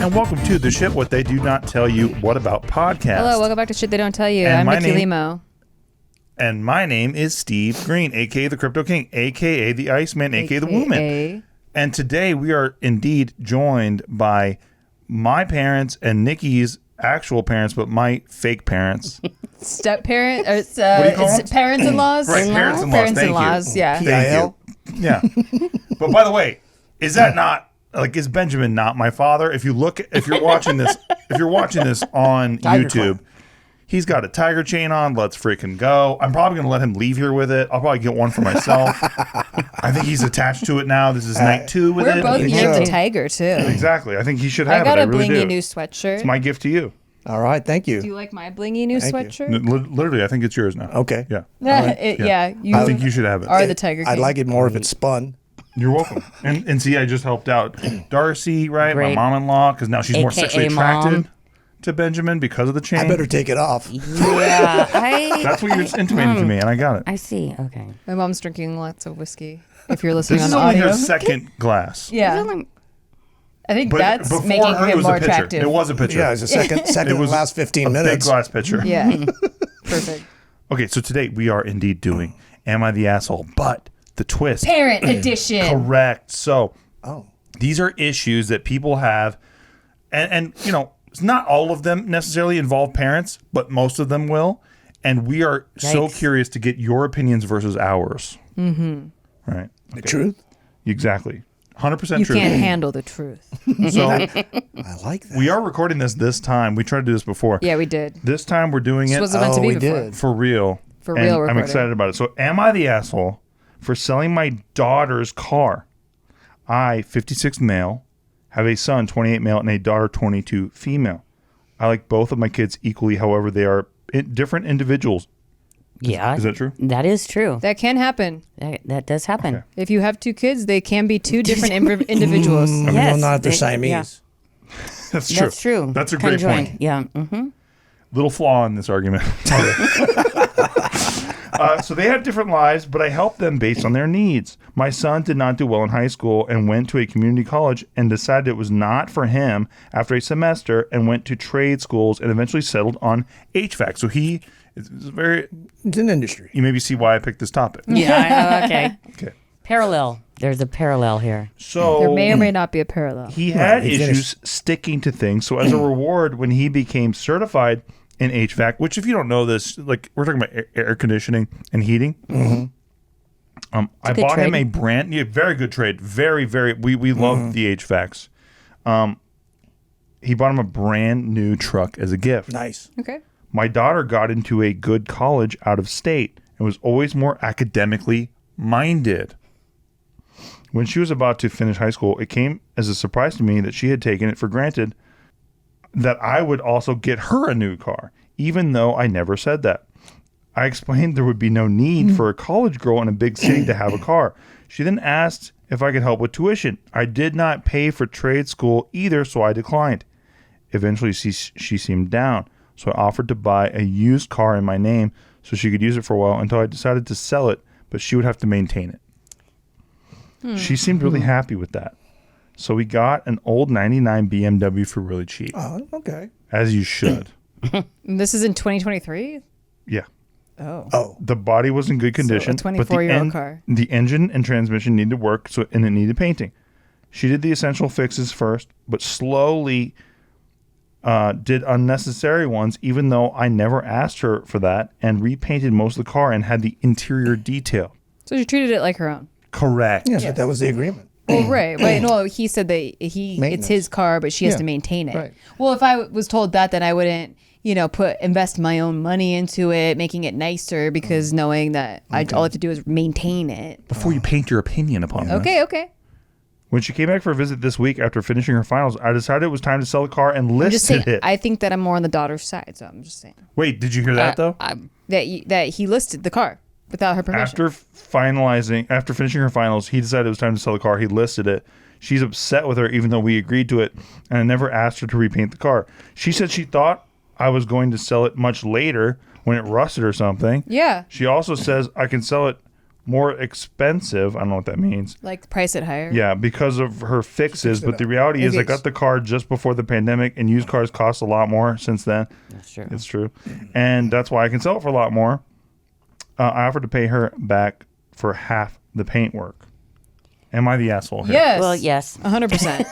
and welcome to The Shit What They Do Not Tell You What About podcast. Hello, welcome back to Shit They Don't Tell You. And I'm Nikki Limo. And my name is Steve Green, a.k.a. the Crypto King, a.k.a. the Iceman, a.k.a. the Woman. And today we are indeed joined by my parents and Nikki's actual parents, but my fake parents. Step parent, or What do you call them? parents-in-laws? Right, parents-in-laws. Parents-in-laws, yeah. Thank you. Yeah. But by the way, is that not, like, is Benjamin not my father? If you're watching this on YouTube, he's got a tiger chain on. Let's freaking go. I'm probably going to let him leave here with it. I'll probably get one for myself. I think he's attached to it now. This is night 2 with it. We're both near the tiger, too. Exactly. I think he should have I got it. a blingy new sweatshirt. It's my gift to you. All right. Thank you. Do you like my blingy new sweatshirt? Literally, I think it's yours now. Okay. Yeah. I think you should have it. Are the tiger king. I'd like it more if it's spun. You're welcome. And see, I just helped out Darcy, right? Great. My mom-in-law, because now she's more AKA sexually attracted to Benjamin because of the chain. I better take it off. Yeah, That's what you're intimating to me, and I got it. I see. Okay. My mom's drinking lots of whiskey. If you're listening This is on only audio. her second glass. Yeah. I think But that's before making her, it him was more a pitcher. attractive. It was a pitcher. Yeah, it's a second It was last 15 a minutes. big glass pitcher. Yeah. Perfect. Okay, so today we are indeed doing Am I the Asshole? But the twist. Parent edition. Correct. So Oh. these are issues that people have, and you know, it's not all of them necessarily involve parents, but most of them will. And we are so Yikes. curious to get your opinions versus ours. Mm-hmm. Right. The truth? Exactly. 100% You true. can't handle the truth. So I like that. we are recording this time. We tried to do this before. Yeah, we did. This time we're doing This it wasn't meant to be we before. did. for real. For And real I'm recording. excited about it. So am I the asshole for selling my daughter's car? I, 56 male, have a son, 28 male, and a daughter, 22 female. I like both of my kids equally. However, they are different individuals. Yeah. Is that true? That is true. That can happen. That does happen. Okay. If you have 2 kids, they can be 2 different individuals. I mean, Yes, well, not if they're they- Siamese. That's true. That's true. That's a great Conjoined. point. Yeah. Mm-hmm. Little flaw in this argument. So they have different lives, but I help them based on their needs. My son did not do well in high school and went to a community college and decided it was not for him after a semester and went to trade schools and eventually settled on HVAC. So he is very, It's an industry. you maybe see why I picked this topic. Yeah. Okay. Okay. Parallel. There's a parallel here. So There may or may not be a parallel. he had he issues sticking to things. So as a reward, when he became certified in HVAC, which if you don't know this, like we're talking about air conditioning and heating. I good bought him trade. a brand very good trade. Very, very, we love the HVACs. He bought him a brand new truck as a gift. Nice. Okay. My daughter got into a good college out of state and was always more academically minded. When she was about to finish high school, it came as a surprise to me that she had taken it for granted that I would also get her a new car, even though I never said that. I explained there would be no need for a college girl in a big city to have a car. She then asked if I could help with tuition. I did not pay for trade school either, so I declined. Eventually, she seemed down, so I offered to buy a used car in my name so she could use it for a while until I decided to sell it, but she would have to maintain it. She seemed really happy with that. So we got an old 99 BMW for really cheap, Oh, okay. as you should. This is in 2023? Yeah. Oh. Oh, The body was in good condition, So a but the 24-year-old car. the engine and transmission needed work, and it needed painting. She did the essential fixes first, but slowly did unnecessary ones, even though I never asked her for that, and repainted most of the car and had the interior detail. So she treated it like her own. Correct. yes, but that was the agreement. Well, right. No, he said that it's Maintenance. his car, but she has Yeah, to maintain it. right. Well, if I was told that, then I wouldn't, invest my own money into it, making it nicer, because knowing that all I have to do is maintain it. Before you paint your opinion upon this. Okay. When she came back for a visit this week after finishing her finals, I decided it was time to sell the car and I'm just saying, listed it. I think that I'm more on the daughter's side, so I'm just saying Wait, did you hear that though? that he listed the car without her permission. After finishing her finals, he decided it was time to sell the car. He listed it. She's upset with her, even though we agreed to it, and I never asked her to repaint the car. She said she thought I was going to sell it much later when it rusted or something. Yeah. She also says I can sell it more expensive. I don't know what that means. Like price it higher. Yeah, because of her fixes. But the reality is, I got the car just before the pandemic, and used cars cost a lot more since then. That's true. It's true. And that's why I can sell it for a lot more. I offered to pay her back for half the paint work. Am I the asshole here? Yes. Well, yes. 100%.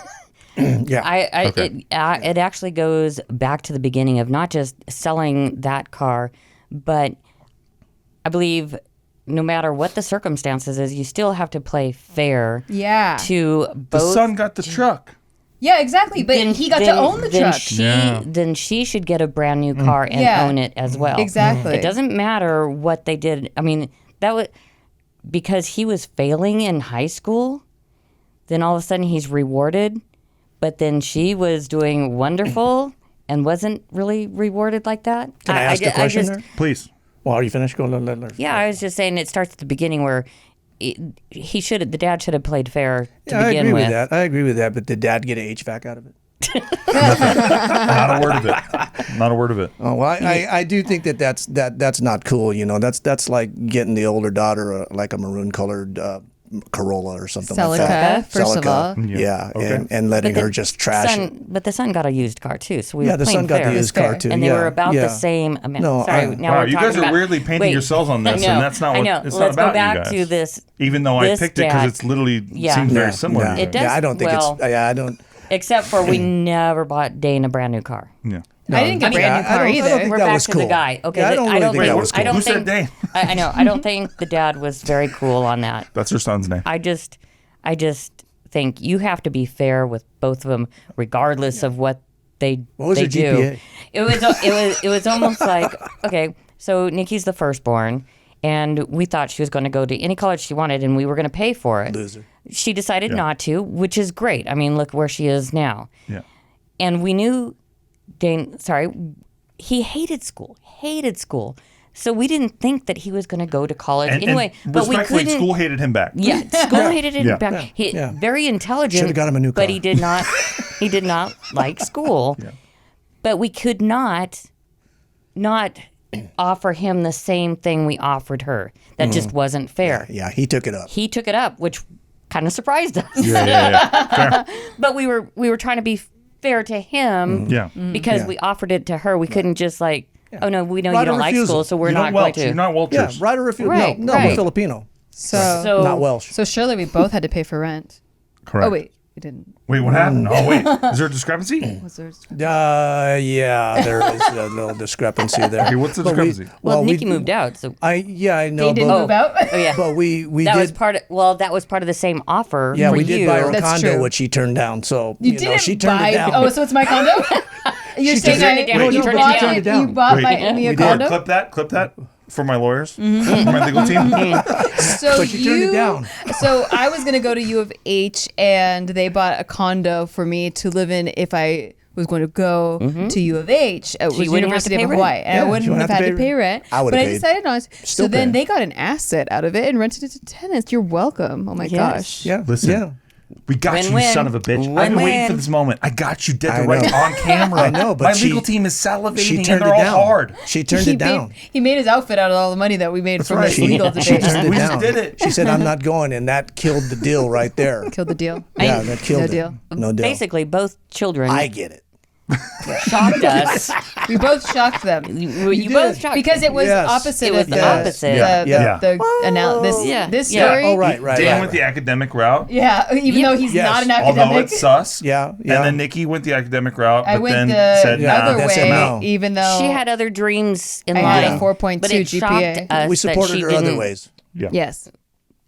Yeah. Okay. It actually goes back to the beginning of not just selling that car, but I believe no matter what the circumstances is, you still have to play fair Yeah. to The both. son got the truck. Yeah, exactly. But he got to own the truck. Then she should get a brand new car and Yeah. own it as well. Exactly. It doesn't matter what they did. I mean, that was because he was failing in high school. Then all of a sudden he's rewarded, but then she was doing wonderful and wasn't really rewarded like that. Can I ask a question there? Please. Well, are you finished? Go. Yeah, I was just saying it starts at the beginning where the dad should have played fair to I begin agree with. with that. I agree with that. But did Dad get an HVAC out of it? Not a word of it. Not a word of it. Oh well, I do think that's not cool. You know, that's like getting the older daughter like a maroon colored Corolla or something like that. Celica, first of all. Yeah, Okay. and letting her just trash it. But the son got a used car too, so we Yeah, were the playing son got fair. the used car too. And they yeah, were about yeah. the same amount. No, Sorry, now Wow, we're you talking guys are about, weirdly painting wait, yourselves on this, I know, and that's not I what know. it's Let's not go about back you guys. to this. Even though I this picked it because dad- it's literally Yeah. seems very No, similar. no. to you It guys. does- Yeah, I don't think well- it's. Yeah, I don't. Except for we never bought Dane a brand new car. Yeah. I didn't get a brand new car I don't either. think We're that back was to cool. the guy. Okay, Yeah, I don't really think that think- was cool. I don't Who said think. Dane? I know. I don't think the dad was very cool on that. That's her son's name. I just think you have to be fair with both of them, regardless of what they What was they her do. GPA? It was almost like, okay, so Nikki's the firstborn, and we thought she was going to go to any college she wanted, and we were going to pay for it. Loser. She decided not to, which is great. I mean, look where she is now. Yeah. And we knew he hated school. So we didn't think that he was going to go to college anyway. And but we respectfully, couldn't. school hated him back. Yeah, school hated him Yeah. back. He Yeah. very intelligent. Should've got him a new But car. he did not. He did not like school. Yeah. But we could not offer him the same thing we offered her. That just wasn't fair. Yeah, he took it up. He took it up, which kind of surprised us. Yeah. Fair. But we were trying to be fair to him. Yeah. Because Yeah. we offered it to her. We couldn't just like, oh no, we know Right you don't of like refusal. school, so we're You not don't going Welch. to. You're not Yeah, Welchers. right or refuse. Right, no, right. we're Filipino. So Not Welsh. So surely we both had to pay for rent. Correct. Oh, wait. We didn't. Wait, what happened? Oh, wait. Is there a discrepancy? Was there? Yeah, there is a little discrepancy there. Okay, what's the But we- discrepancy? well, we- Nikki moved out, so I know, They didn't but, move out? oh yeah. but we that did. was part of that was part of the same offer. Yeah, for we did you. buy her a That's condo, true. which she turned down. So You know, didn't she turned buy. it down. Oh, so it's my condo? You're She saying turned it down. I, You you turned it bought down. it? You bought Wait, me a we did. condo? Clip that for my lawyers, for my legal team. So But you turned it down. So I was gonna go to U of H, and they bought a condo for me to live in if I was going to go to U of H. It was you wouldn't have University to pay of rent. Hawaii, and Yeah, I she wouldn't wouldn't have had to pay rent. I would've but I paid. decided not to. Still So then pay. they got an asset out of it and rented it to tenants. You're welcome. Oh my gosh. Yeah, Listen. Yeah. We got you, Win-win. son of a bitch. I've been waiting for this moment. I got you dead I to rights know. on camera. I know, but my she- legal team is salivating, She and turned they're it all down. hard. She turned it down. He made his outfit out of all the money that we made from right. this legal She debate. turned it We just down. did it. She said, "I'm not going," and that killed the deal right there. Killed the deal. Yeah, that killed No it. deal. No deal. Basically, both children I get it. shocked us. We both shocked them. You both shocked Because it was Yes. opposite It was of the the opposite. Yeah. This Yeah. story. Oh, right, right. Dan right, went the right. academic route, Yeah, even though he's Yes. not an although academic. it's sus. Yeah, yeah. And then Nikki went the academic route, I but went then the said, Yeah, other nah. that said way, no. even though She had other dreams in I life. had a 4.2 but it GPA. shocked us We that supported she her other didn't- ways. Yeah. Yes.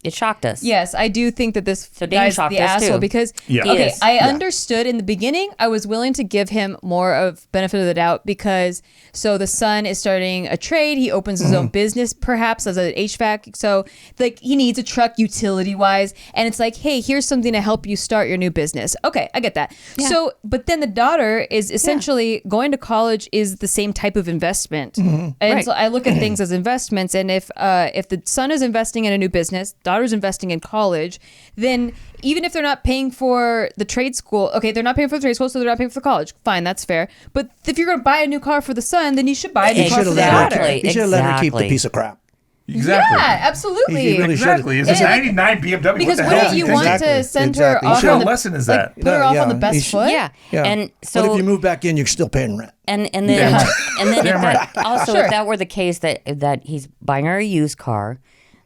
It shocked us. Yes, I do think that this So Dane guy's shocked the us, asshole too. because Yeah. okay, Yes. I understood in the beginning. I was willing to give him more of benefit of the doubt because so the son is starting a trade. He opens his own business, perhaps as an HVAC. So like he needs a truck utility wise, and it's like, hey, here's something to help you start your new business. Okay, I get that. So, but then the daughter is essentially going to college is the same type of investment, and Right. so I look at things as investments. And if the son is investing in a new business, daughter's investing in college, then even if they're not paying for the trade school, okay, they're not paying for the trade school, so they're not paying for the college. Fine, that's fair. But if you're going to buy a new car for the son, then you should buy a new You car should for have the let daughter. her. You should have let her keep the Exactly. piece of crap. Exactly. Yeah, absolutely. He really Exactly. It's a Yeah. 99 BMW. Because what the hell wouldn't is he you thinking? want to send Exactly. her off What kind on of the lesson is like, that? put her off on the Yeah. best foot? Yeah. Yeah. And But so if you move back in, you're still paying rent. and then Damn right. and then if Damn that, also Sure. if that were the case that he's buying her a used car,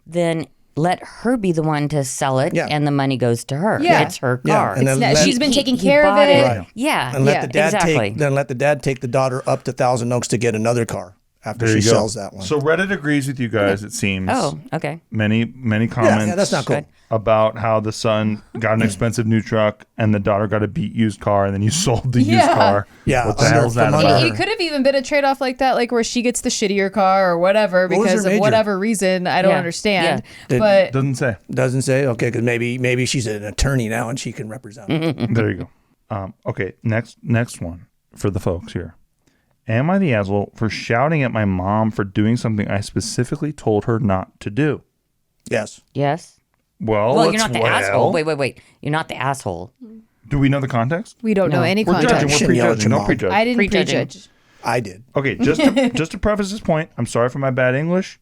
then let her be the one to sell it, Yeah. and the money goes to her. Yeah. It's her Yeah, car. and then Now, let- she's been taking He care of bought it. Right. Yeah. And let Yeah, the dad exactly. let the dad take the daughter up to Thousand Oaks to get another car after There she you go. sells that one. So Reddit agrees with you guys, it seems. Oh, okay. Many comments yeah, that's not cool. about how the son got an expensive new truck and the daughter got a beat used car and then you sold the used Yeah. car. Yeah, What the under- hell's that from about? under- It could have even been a trade-off like that, like where she gets the shittier car or whatever What was because her of major? whatever reason. I don't Yeah. understand. Yeah. But Doesn't say. Doesn't say, okay, because maybe she's an attorney now and she can represent. There you go. Okay, next one for the folks here. Am I the asshole for shouting at my mom for doing something I specifically told her not to do? Yes. Yes. Well, Well, let's you're not the well. asshole. Wait. You're not the asshole. Do we know the context? we don't know any We're context. judging. We're Shouldn't yell at prejudging. your Don't mom. prejudge. I didn't Prejudging. prejudge. I did. Okay, just to preface this point, I'm sorry for my bad English.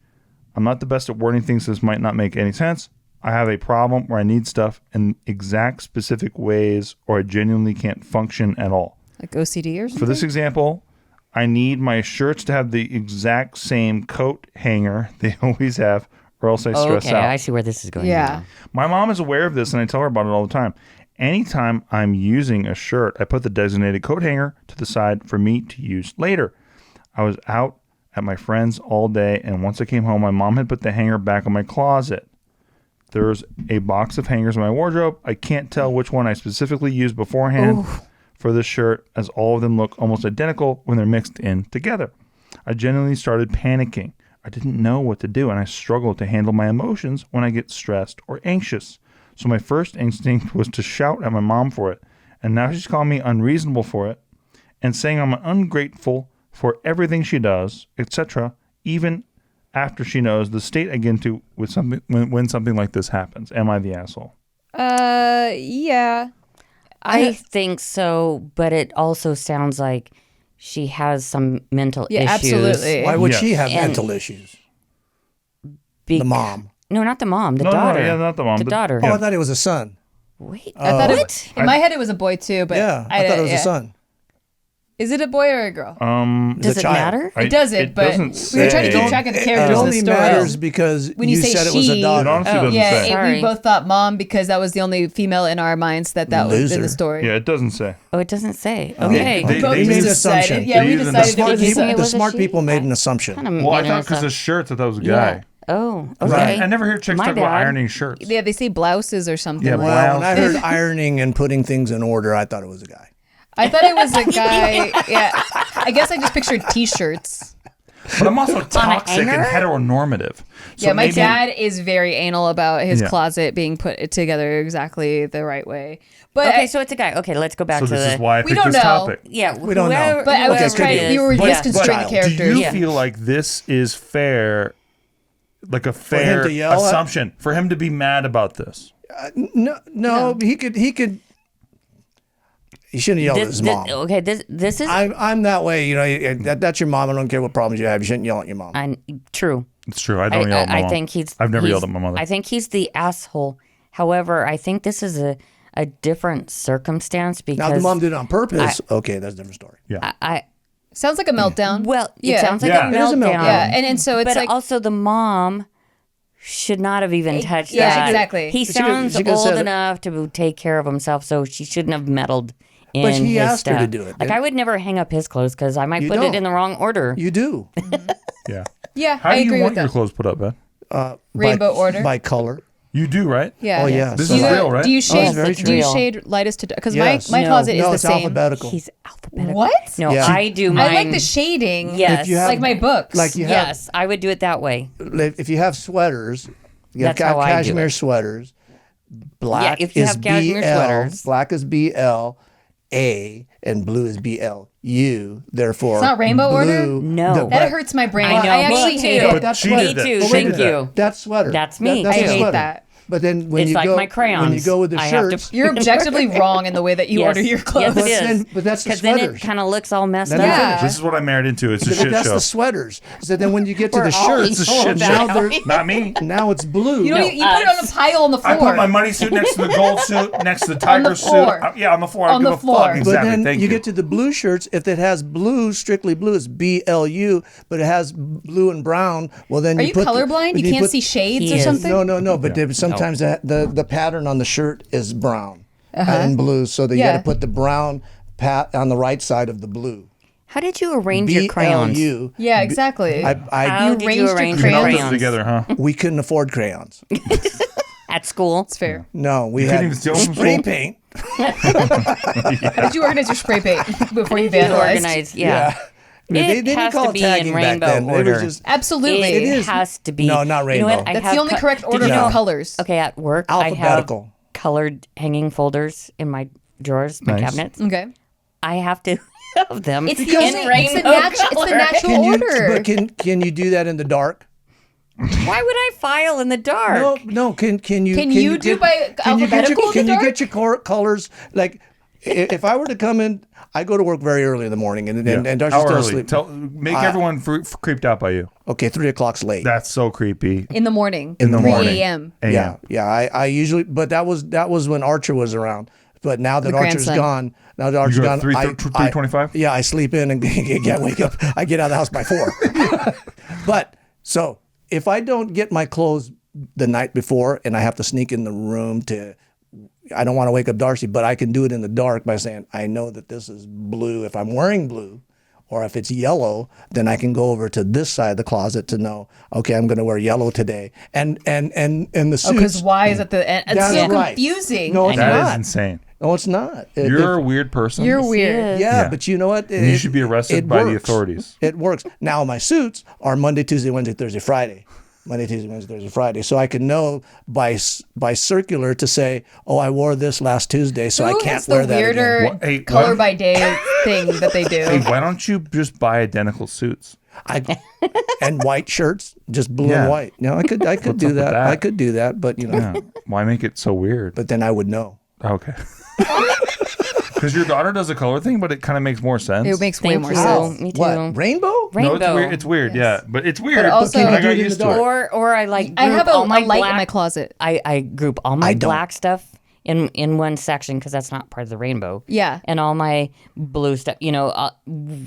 I'm not the best at wording things, so this might not make any sense. I have a problem where I need stuff in exact specific ways or I genuinely can't function at all. Like OCD or something? For this example, I need my shirts to have the exact same coat hanger they always have or else I stress Okay, out. I see where this is going. Yeah. now. My mom is aware of this and I tell her about it all the time. Anytime I'm using a shirt, I put the designated coat hanger to the side for me to use later. I was out at my friend's all day, and once I came home, my mom had put the hanger back in my closet. There's a box of hangers in my wardrobe. I can't tell which one I specifically used beforehand for this shirt, as all of them look almost identical when they're mixed in together. I genuinely started panicking. I didn't know what to do, and I struggle to handle my emotions when I get stressed or anxious. So my first instinct was to shout at my mom for it, and now she's calling me unreasonable for it and saying I'm ungrateful for everything she does, etc., even after she knows the state I get into with something when something like this happens. Am I the asshole? Yeah. I think so, but it also sounds like she has some mental Yeah, issues. absolutely. Why would Yes. she have And- mental issues? Bec- The mom. No, not the mom. The No, daughter. yeah, not the mom. The daughter. Oh, I thought it was a son. Wait. I thought what? in my head it was a boy too, but Yeah, I thought it was yeah. a son. Is it a boy or a girl? Does a it child. matter? It doesn't, It but doesn't we were trying to say. keep track of the It characters in the only story. matters because When you say said it was a she- daughter. It honestly doesn't Yeah, say. we Sorry. both thought mom because that was the only female in our minds that was in Loser. the story. Yeah, it doesn't say. Oh, it doesn't say. Okay. They- Both they just made an decided. assumption. Yeah, They we used an decided it assumption. was a Did you say son. it The was a smart she? people made an I assumption. kinda Well, I made thought an because of assumption. shirts, I thought it was a Yeah. guy. Oh, Right. okay. I never hear chicks My talk about bad. ironing shirts. Yeah, they say blouses or something. Yeah, like Well, when I Blouse. heard ironing and putting things in order, I thought it was a guy. I thought it was a guy. Yeah, I guess I just pictured T-shirts. But I'm also toxic and hanger? heteronormative. So Yeah, my maybe- dad is very anal about his Yeah. closet being put together exactly the right way. But Okay, so it's a guy. Okay, let's go back So to this the. is why I We picked don't this know. topic. Yeah, We don't know. whoever- But I was just Okay, trying. could We be. were But- just but considering the child. characters. Do you Yeah. feel like this is fair, like a him fair to yell at? assumption for him to be mad about this? No, he could. He shouldn't yell at his mom. Okay, this is I'm that way. You know, that's your mom. I don't care what problems you have. You shouldn't yell at your mom. true. It's true. I don't yell at my mom. I think he's. I've never he's- yelled at my mother. I think he's the asshole. However, I think this is a different circumstance because Now, the mom did it on purpose. Okay, that's a different story. yeah. I Sounds like a meltdown. well, Yeah. it sounds like Yeah. a It is a meltdown. meltdown. Yeah, and so it's but like also the mom should not have even touched yeah, that. exactly. He She could- sounds she could have old said it. enough to take care of himself, so she shouldn't have meddled in But he his asked her to stuff. do it, Like didn't- I would never hang up his clothes because I might You put don't. it in the wrong order. You do. Yeah. yeah, How I do you agree want with your that. clothes put up, Ben? Rainbow order. by color. You do, right? Yeah. Oh, yeah. This So is like- real, right? Do you shade? very do you true. shade lightest to because Yes. my No. closet No, is it's the same. alphabetical. He's alphabetical. What? No, Yeah. I do mine. I like the shading. Yes. If you have- like my books. Like you have, Yes, I would do it that way. if you have sweaters, you have That's how I do cashmere it. sweaters. Black if you is have cashmere BL, sweaters. black is BL, A, and blue is BL. Therefore, It's not rainbow blue, order? No. that hurts my brain. I know, I me actually too. hate But it. that's she sweater. did that. Me too. She Thank did that. you. That's sweater. That's me. That's I a hate sweater. that. But then when It's you like go my crayons. when you go with the I have to- shirts, You're objectively wrong in the way that you Yes. order your clothes. Yes, it is. But that's the Because then it sweaters. kind of looks all messed Then up. I Yeah. This is what I married into. It's a But shit that's show. the sweaters. So then when you get to the all shirts, It's a shit now show. they're Not me. now it's blue. You know, you put it on a pile on the floor. I put my money suit next to the gold suit, next to the tiger suit. floor. Yeah, on the floor. I On don't the give a fuck. floor. But Exactly. then Thank you get to the blue shirts. If it has blue, strictly blue, it's BLU. But it has blue and brown. Well, then Are you put colorblind? You can't see shades He or is. something? No. But sometimes the pattern on the shirt is brown and blue, so that you got Yeah. to put the brown on the right side of the blue. How did you arrange your crayons? BLU. Yeah, exactly. How You did arranged you your arrange You your all crayons? put it crayons? together, huh? We couldn't afford crayons. At school? It's fair. No, we couldn't had even steal them from spray school? paint. How did you organize your spray paint before you How did you vandalized? organize? Yeah. They It didn't has call to it be tagging in back rainbow then. It order. was just Absolutely. It is. has to be. No, not You know what? rainbow. I That's have the only correct did order you for know- colors. Okay, at work, I have Alphabetical. colored hanging folders in my drawers, my Nice. cabinets. Okay. I have to have them It's the in only, it's the, rainbow it's the color. natural order. But can you do that in the dark? Why would I file in the dark? No. Can you? Can you do get- by can you get your, alphabetical in Can the you dark? get your colors like? If I were to come in, I go to work very early in the morning, and Darcy's How still early? asleep. Make everyone creeped out by you. Okay, 3:00's late. That's so creepy. in the morning. In the 3 morning. a.m. Yeah. I usually, but that was when Archer was around. But now that Archer's grandson. gone, You go at 3:25? Yeah, I sleep in and get wake up. I get out of the house by 4. But so if I don't get my clothes the night before, and I have to sneak in the room I don't want to wake up Darcy, but I can do it in the dark by saying, I know that this is blue. If I'm wearing blue, or if it's yellow, then I can go over to this side of the closet to know, okay, I'm going to wear yellow today. And the suits. Because why is at the end? It's That's so right. confusing. No, it's That is not. insane. No, it's not. You're a weird person. You're weird. Yeah, Yeah. but you know what? And you should be arrested by the works. authorities. It works. Now my suits are Monday, Tuesday, Wednesday, Thursday, Friday. Monday, Tuesday, Wednesday, Thursday, Friday. So I can know by circular to say, oh, I wore this last Tuesday, so I Who can't has the wear that weirder again. What- hey, color what- by day thing that they do? Hey, why don't you just buy identical suits? And white shirts, just blue Yeah. and white. No, I could do up with that. that? I could do that, but Yeah. Why make it so weird? but then I would know. Okay. Because your daughter does a color thing, but it kind of makes more sense. It makes way Thank more you. sense. Me too. What? Rainbow? Rainbow. No, it's weird. It's weird, yeah. But it's weird. also- but Can you I do got it in the used to dark? it. Or I like I group have a all my light black, in my closet. I group all my don't. black stuff in one section because that's not part of the rainbow. Yeah. And all my blue stuff,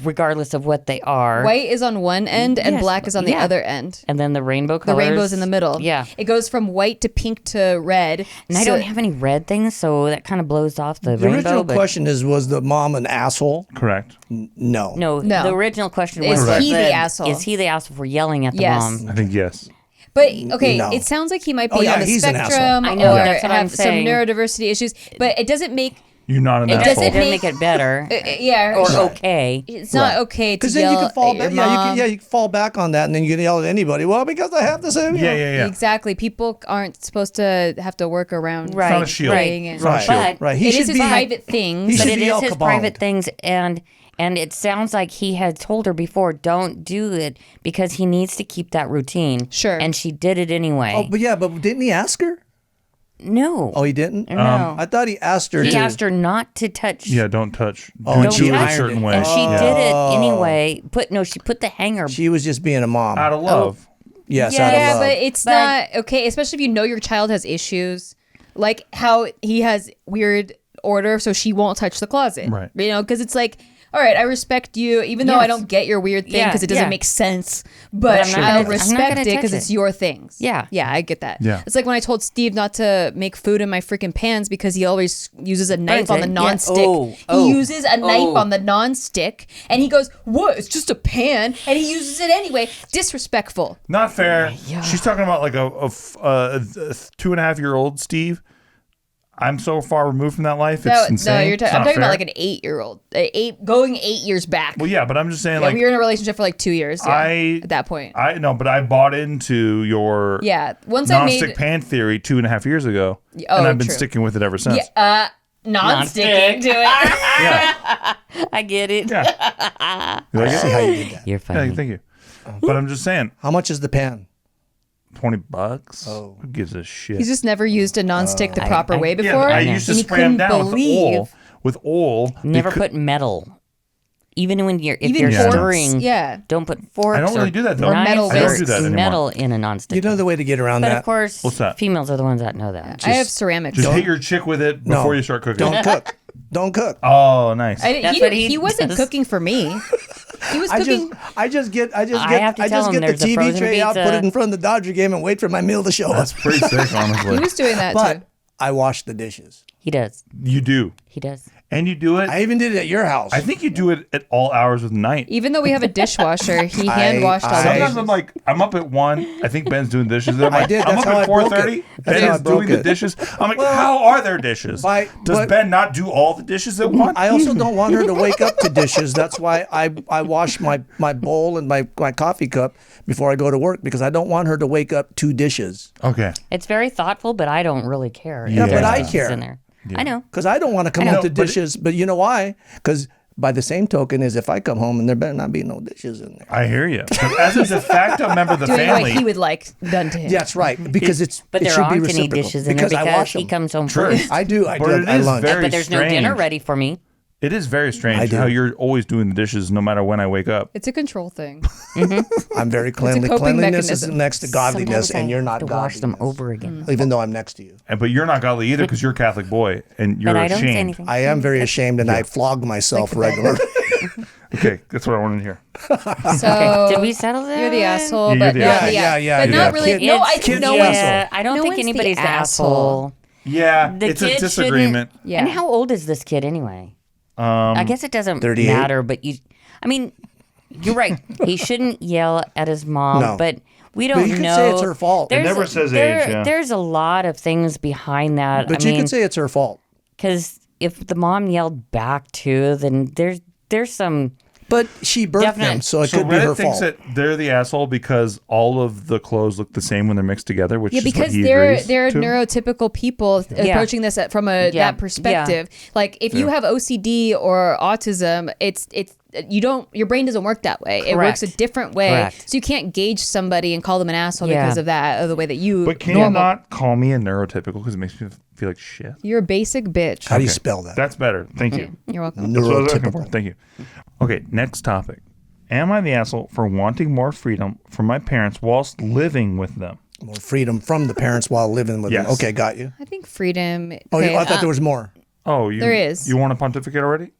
regardless of what they are. White is on one end and Yes, black is on the yeah. other end. And then the rainbow The colors. rainbow's in the middle. Yeah. It goes from white to pink to red. And I So- don't have any red things, so that kind of blows off the The rainbow. original but question was the mom an asshole? Correct. No. No, No. the original question Is was he the asshole? Is he the asshole for yelling at the Yes. mom? I think yes. But okay, No. it sounds like he might be Oh, yeah, on the he's an spectrum asshole. I know, or that's what I'm have some saying. neurodiversity issues. But it doesn't make You're not an It asshole. doesn't It doesn't make it better yeah or okay. It's not okay to Because yell then you can fall at your back. mom. You can fall back on that, and then you can yell at anybody. Well, because I have the same. Yeah. Exactly. People aren't supposed to have to work around. Right. Not a shield. Right. It's not a Right. shield. But Right. He It should is his be private things. he But should it be is El his Capone. private things, and it sounds like he had told her before, don't do it because he needs to keep that routine. Sure. And she did it anyway. Oh, but yeah, but didn't he ask her? No. Oh, he didn't. No. I thought he asked her. He to. asked her not to touch. Yeah, don't touch. Oh, Don't and do she it a ironed certain it. way. And she Yeah. did it anyway. She put the hanger. She was just being a mom. Out of love. Yes, Yeah, out of Yeah, love. but it's But- not okay, especially if you know your child has issues, like how he has weird order, so she won't touch the closet. Right. You know, because it's like, all right, I respect you, even though I Yes. don't get your weird thing because it doesn't Yeah. make sense, but I'm not I'll gonna- I'm not respect gonna it because touch it's it. your things. Yeah. Yeah, I get that. Yeah. It's like when I told Steve not to make food in my freaking pans because he always uses a knife Burns on it. the Yeah. non-stick. Oh. He uses a knife Oh. on the non-stick, and he goes, "What? It's just a pan," and he uses it anyway. Disrespectful. Not fair. She's talking about like a 2.5-year-old Steve. I'm so far removed from that life. It's insane. No, It's I'm not talking about fair. like an 8-year-old, going 8 years back. Well, yeah, but I'm just saying, Yeah, like, we were in a relationship for like 2 years. Yeah, at that point. I know, but I bought into your Yeah, once I non-stick made pan theory 2.5 years ago, Oh, and I've been true. sticking with it ever since. non-sticking to it. Yeah, I get it. yeah. You like it? See how you did that. You're Yeah, funny. thank you. But I'm just saying, How much is the pan? $20. Oh. Who gives a shit? He's just never used a nonstick the proper way Yeah, before. I used to and he spray them couldn't down believe with oil. Never because- put metal. Even when you're even Yeah. stirring, Yeah. don't put forks. I don't really do that, though. Or knives metal I don't do that anymore. metal in a nonstick. You know the way to get around but that? of course, What's that? females are the ones that know that. I have ceramics. Just hit your chick with it before you start cooking. Don't cook. Don't cook. Oh, nice. That's what he he wasn't does. cooking for me. He was cooking. I just get have to tell him the there's a TV frozen tray out, pizza. put it in front of the Dodger game, and wait for my meal to show up. That's pretty sick, He honestly. was doing that But too. I wash the dishes. He does. You do. He does. And you do it. I even did it at your house. I think you do it at all hours of the night. Even though we have a dishwasher, he hand washed all the Sometimes dishes. I'm like, I'm up at 1. I think Ben's doing dishes. I'm like, did. I'm That's up how at I broke 4:30. it. That's Ben how I is broke doing the it. dishes. I'm like, how are their dishes? Does but- Ben not do all the dishes at 1? I also don't want her to wake up to dishes. That's why I wash my bowl and my coffee cup before I go to work, because I don't want her to wake up to dishes. Okay. It's very thoughtful, but I don't really care. Yeah, if but there's I dishes care. in there. I know. Because I don't want to come I know, home to but dishes. But you know why? Because by the same token is if I come home and there better not be no dishes in there. I hear you. As a de facto member of the doing family, what he would like done to him. That's right. Because But it there should be aren't any reciprocal. dishes in there because I because wash he them. comes home True. first. I do. I But do it at is lunch. very But there's no dinner strange. ready for me. It is very I strange do. how you're always doing the dishes no matter when I wake up. It's a control thing. I'm very cleanly. coping Cleanliness is mechanism. next to godliness, Sometimes I and you're not have to wash them godliness. over again. Even though I'm next to you. But you're not godly either because you're a Catholic boy and you're But I don't say ashamed. anything. I am very ashamed, and I flog myself regularly. Okay, that's what I wanted to hear. So Did we settle that? you're the asshole, Yeah, but you're the not asshole. the Yeah, but yeah. not really. Kid- no, I kid's no the one's. asshole. I don't No think one's the anybody's the asshole. asshole. Yeah, The it's a kid disagreement. shouldn't- Yeah. And how old is this kid anyway? I guess it doesn't 38. matter, but I mean, you're right. He shouldn't yell at his mom, No. but we don't you could know. say it's her fault. It never says age, yeah. There's a lot of things behind that. But I you mean, could say it's her fault. because if the mom yelled back too, then there's some. But she birthed Definite. them, so it So could be her Reddit thinks fault. that they're the asshole because all of the clothes look the same when they're mixed together, which Yeah, is what because he they're agrees to. neurotypical people approaching this from Yeah. that perspective. Like if you have OCD or autism, it's your brain doesn't work that way. It works a Correct. different way. Correct. So you can't gauge somebody and call them an asshole Yeah. because of that, or the way that you. But can you not call me a neurotypical because it makes me feel like shit? You're a basic bitch. How do you spell that? That's better. Thank you. You're welcome. That's what I was looking for. Neurotypical. Thank you. Okay, next topic. Am I the asshole for wanting more freedom from my parents whilst living with them? More freedom from the parents while living with them. Yes. Okay, got you. I think freedom. Oh, okay, I thought there was more. Oh, you, There is. You want to pontificate already?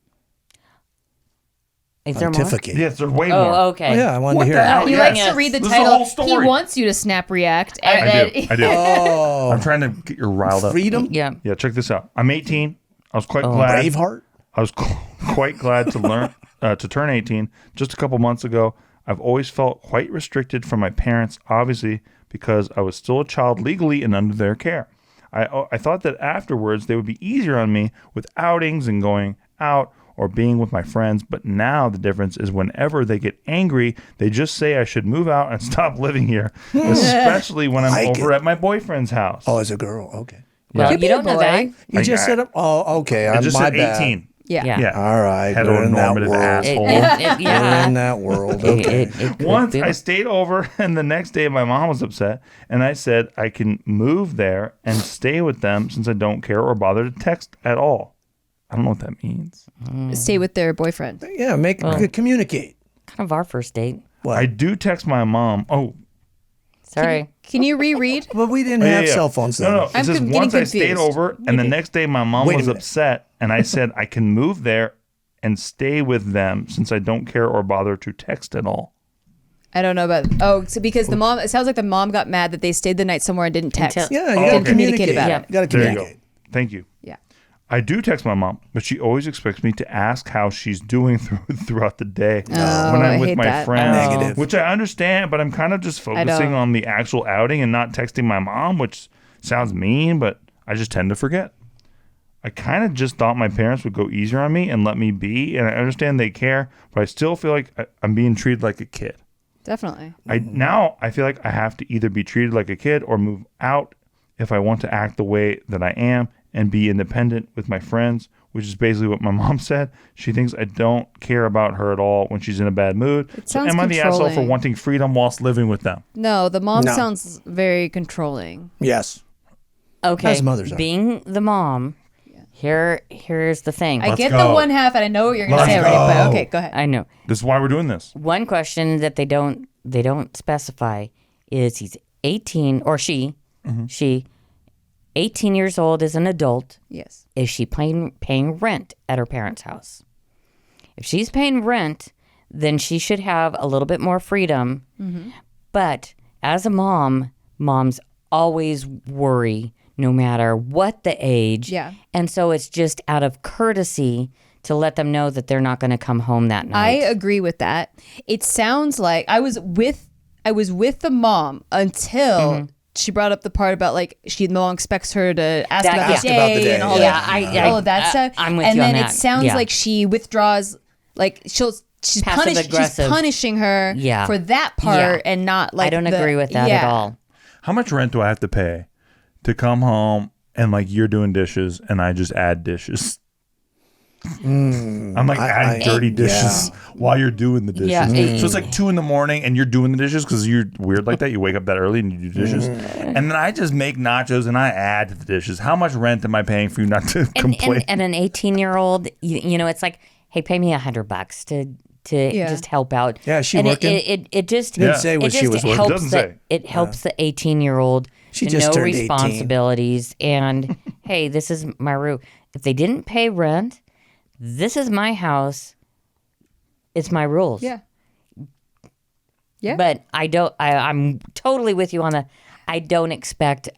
Is there more? Pontificate. Yes, there's way more. Oh, okay. Oh, yeah, I wanted What to hear the that. hell? He Yes. likes to read the This is the title. whole He story. wants you to snap react. I do. I do. Oh, I'm trying to get you riled up. freedom? Yeah. Yeah, check this out. I'm 18. I was quite Oh, glad. Braveheart? I was quite glad to learn to turn 18 just a couple months ago. I've always felt quite restricted from my parents, obviously, because I was still a child legally and under their care. I thought that afterwards they would be easier on me with outings and going out or being with my friends, but now the difference is whenever they get angry, they just say I should move out and stop living here, especially when I'm Like over it. at my boyfriend's house. Oh, as a girl. Okay. Well, Could be you a don't know boy. that. You just I- said it. Oh, okay. I just my said bad. 18. Yeah. Yeah. All right. We're in that Heteronormative world. asshole. We're Yeah. in that world. Okay. It could Once be. I stayed over, and the next day my mom was upset, and I said I can move there and stay with them since I don't care or bother to text at all. I don't know what that means. Stay with their boyfriend. Yeah, communicate. kind of our first date. What? I do text my mom. Oh, Sorry. Can you reread? But we didn't yeah, have yeah. cell phones then. No, no. It I'm says getting once I stayed confused. over, and the next day my mom Wait a was minute. upset, and I said I can move there and stay with them since I don't care or bother to text at all. I don't know about. Oh, so because the mom. It sounds like the mom got mad that they stayed the night somewhere and didn't text. Until- Yeah, you Oh, gotta okay. communicate about it. You gotta There you communicate. go. Thank you. Yeah. I do text my mom, but she always expects me to ask how she's doing throughout the day when I I'm with hate my that. friends. Negative. Which I understand, but I'm kind of just focusing don't. on the actual outing and not texting my mom, which sounds mean, but I just tend to forget. I kind of just thought my parents would go easier on me and let me be, and I understand they care, but I still feel like I'm being treated like a kid. Definitely. Now I feel like I have to either be treated like a kid or move out if I want to act the way that I am and be independent with my friends, which is basically what my mom said. She thinks I don't care about her at all when she's in a bad mood. So sounds am I the asshole for controlling. wanting freedom whilst living with them? No, the mom No. sounds very controlling. Yes. Okay. As mothers are. Being the mom, here's the thing. I get go. the one half, and I know what you're going to Let's say already, go. but okay, go ahead. I know. This is why we're doing this. One question that they don't specify is he's 18 or she 18 years old is an adult. Yes. Is she paying rent at her parents' house? If she's paying rent, then she should have a little bit more freedom. But as a mom, moms always worry no matter what the age. Yeah. And so it's just out of courtesy to let them know that they're not going to come home that I night. agree with that. It sounds like I was with the mom until she brought up the part about like the mom expects her to ask That- about, ask the about the day day, and all yeah. that, all of that stuff. I'm with and you on then that. it sounds Yeah. like she withdraws, like she's Passive-aggressive. punishing her Yeah. for that part Yeah. and not like I don't agree with that at all. How much rent do I have to pay to come home and like you're doing dishes and I just add dishes? I'm like adding dirty dishes while you're doing the dishes. Yeah. So it's like 2 a.m. and you're doing the dishes because you're weird like that. You wake up that early and you do dishes. And then I just make nachos and I add to the dishes. How much rent am I paying for you not to complain? And an 18-year-old, you know, it's like, hey, pay me $100 to just help out. Yeah, is she and working? It just Didn't say what it she just was working. helps Doesn't the- say. It helps the 18-year-old She to just know turned 18. responsibilities and hey, this is my room. If they didn't pay rent, this is my house. It's my rules. Yeah. Yeah. But I'm totally with you on the. I don't expect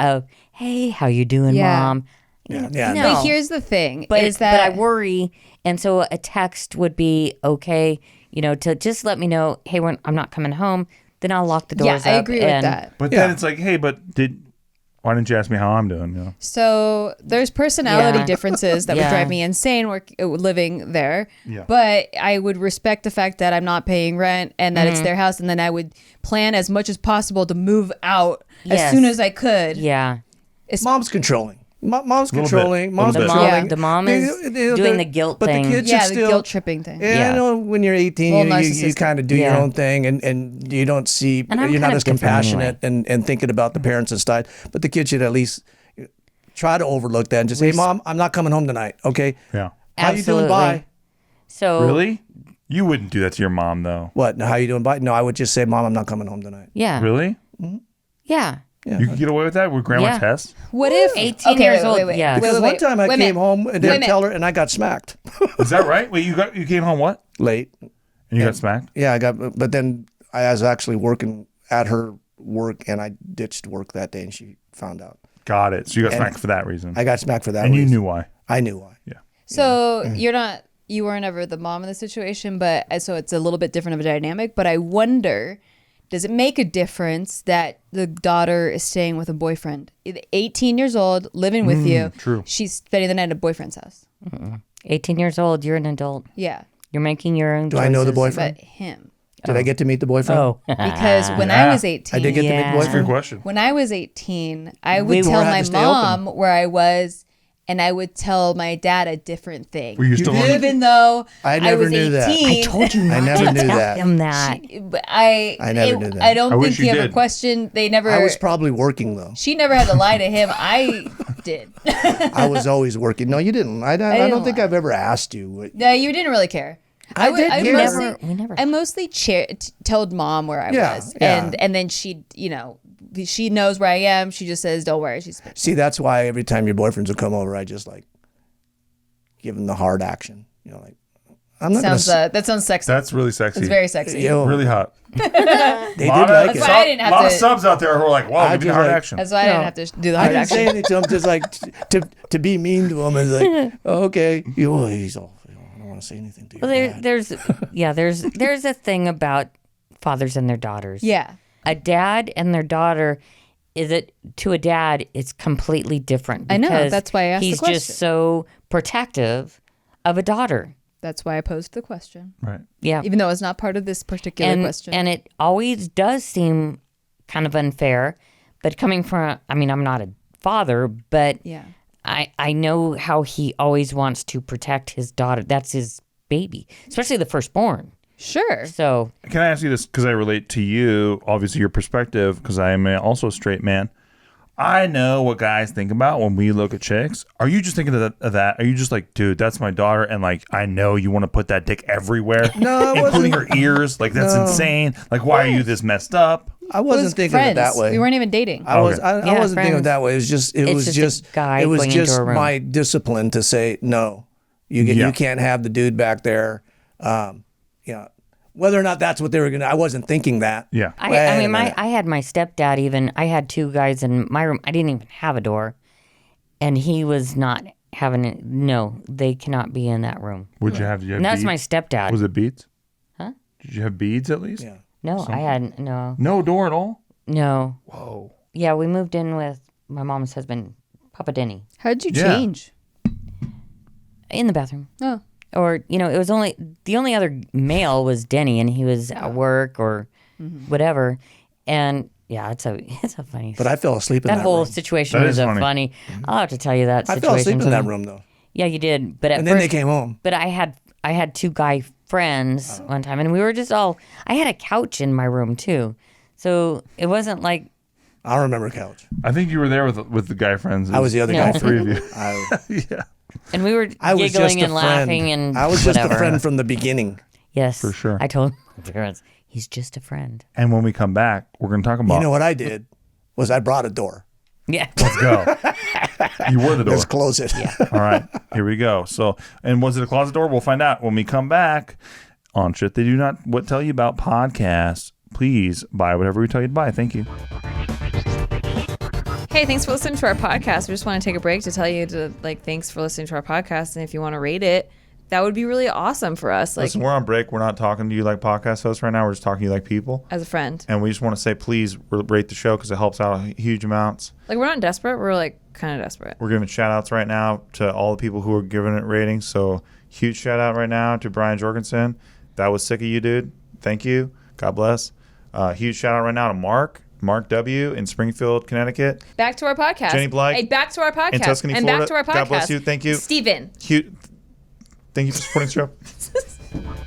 hey, how you doing, Yeah. mom? Yeah. No. But here's the thing: But is that I worry, and so a text would be okay. You know, to just let me know, hey, I'm not coming home. Then I'll lock the doors. I up agree with and- that. But Yeah. then it's like, hey, why didn't you ask me how I'm doing? You know? So there's personality Yeah. differences that would Yeah. drive me insane living there. Yeah. But I would respect the fact that I'm not paying rent and that it's their house, and then I would plan as much as possible to move out as Yes. soon as I could. Yeah, Mom's controlling. Mom's Little bit. controlling. Mom's Little bit. controlling. The mom is doing the guilt but thing. the kids Yeah, should the still guilt tripping thing. Yeah, Yeah. I know when you're 18, Well, you narcissistic. kind of do your Yeah. own thing, and you don't see, And I'm you're not kind of as different compassionate and thinking about the parents and stuff. But the kids should at least try to overlook that and just say, "Mom, I'm not coming home tonight." Okay. Yeah. How you doing? Absolutely. Bye. So Really? You wouldn't do that to your mom, though. What? How you doing? Bye. No, I would just say, "Mom, I'm not coming home tonight." yeah, Really? yeah. You could get away with that with Grandma Yeah. Tess? What if 18 years old, yeah. Because one time I came home and Wait a didn't minute. tell her, and I got smacked Is that right? Wait, you came home what? late. And you got smacked? Yeah, but then I was actually working at her work, and I ditched work that day, and she found out. Got it. So you got smacked for that reason. I got smacked for that. And you reason. knew why. I knew why. Yeah. So you weren't ever the mom in the situation, but so it's a little bit different of a dynamic. But I wonder, does it make a difference that the daughter is staying with a boyfriend? 18 years old, living with you. true. She's spending the night at a boyfriend's house. 18 years old, you're an adult. Yeah. You're making your own. Do I know the choices. boyfriend? But him. Did I get to meet the boyfriend? Oh, Because when Yeah. I was 18, I did get to meet the Yeah. Good boyfriend. question. when I was 18, I would We tell were at my the stay mom where I was, and I would tell my dad a different thing. Were you still on Even though I never was knew that. 18, I told you I not never to knew tell that. him that. But I never knew that. I don't I think wish he you ever did. questioned. They never. I was probably working though. She never had to lie to him. I did. I was always working. No, you didn't. I didn't don't think lie. I've ever asked you. No, you didn't really care. I did care. We never- I mostly told mom where I Yeah, was, yeah. and then she, she knows where I am. She just says, "Don't worry." She's See, that's why every time your boyfriends would come over, I just like give them the hard action. You know, like I'm not sounds gonna. that sounds sexy. That's really sexy. It's very sexy. Yo, really hot. they did Lot like of, it. That's why I didn't have lot of to- subs out there who are like, wow, I give me just hard like- action. That's why I didn't have to do the I hard didn't action. say anything to him, just like to be mean to him and like, oh, okay, he's all. I don't want to say anything to you. Well, there's a thing about fathers and their daughters. Yeah. A dad and their daughter, to a dad, it's completely different. I know, because that's why I asked the he's question. just so protective of a daughter. That's why I posed the question, Right. Yeah. even though it's not part of this particular question. And it always does seem kind of unfair, but coming from, I'm not a father, but yeah. I know how he always wants to protect his daughter. That's his baby, especially the firstborn. Sure. So Can I ask you this? Because I relate to you, obviously your perspective, because I am also a straight man. I know what guys think about when we look at chicks. Are you just thinking of that? Are you just like, dude, that's my daughter, and like, I know you want to put that dick everywhere, No, it including her ears? Like, that's insane. Like, why are you this messed up? I It wasn't was thinking friends. of it that way. We weren't even dating. I Okay. wasn't thinking of friends. it that way. It was just It's just a guy it was going into just a room. my discipline to say no. You Yeah. can't have the dude back there. Whether or not that's what they were gonna. I wasn't thinking that. Yeah. I Wait a mean, minute. I had my stepdad even. I had two guys in my room. I didn't even have a door, and he was not having it. No, they cannot be in that room. Would you have? Did you have And that's beads? my stepdad. Was it beads? Huh? Did you have beads at least? Yeah. No, I had no. No door at all. No. Whoa. Yeah, we moved in with my mom's husband, Papa Denny, How did you Yeah. change? in the bathroom. Oh. Or, it was the only other male was Denny, and he was at work or whatever. And yeah, it's a funny. But I fell asleep in that that whole room. That situation was is a funny. funny. I'll have to tell you that I situation. fell asleep in that sometime. room though, Yeah, you did. But at and then first, they came home. But I had two guy friends one time, and we were just all. I had a couch in my room too, so it wasn't like. I don't remember couch. I think you were there with the guy friends. I was the other Yeah. guy. All three of you. I, And we were I was just giggling a and friend. laughing and I was just a whatever. friend from the beginning. Yes, For sure. I told my parents he's just a friend. And when we come back, we're going to talk about. You know what I did was I brought a door. Yeah. Let's go. You were the door. Let's close it. All right, here we go. So, and was it a closet door? We'll find out when we come back on Shit They Do Not Tell You About podcast. Please buy whatever we tell you to buy. Thank you. Hey, thanks for listening to our podcast. We just want to take a break to tell you thanks for listening to our podcast. And if you want to rate it, that would be really awesome for us. Like, Listen, we're on break. We're not talking to you like podcast hosts right now. We're just talking to you like people. as a friend. And we just want to say, please rate the show because it helps out huge amounts. Like, we're not desperate. We're like kind of desperate. We're giving shout outs right now to all the people who are giving it ratings. So, huge shout out right now to Brian Jorgensen. That was sick of you, dude. Thank you. God bless. Huge shout out right now to Mark W. in Springfield, Connecticut. Back to our podcast. Jenny Blythe Hey, back to our podcast. in Tuscany, and Florida. back to our podcast. God bless you. Thank you. Steven. Thank you for supporting the show.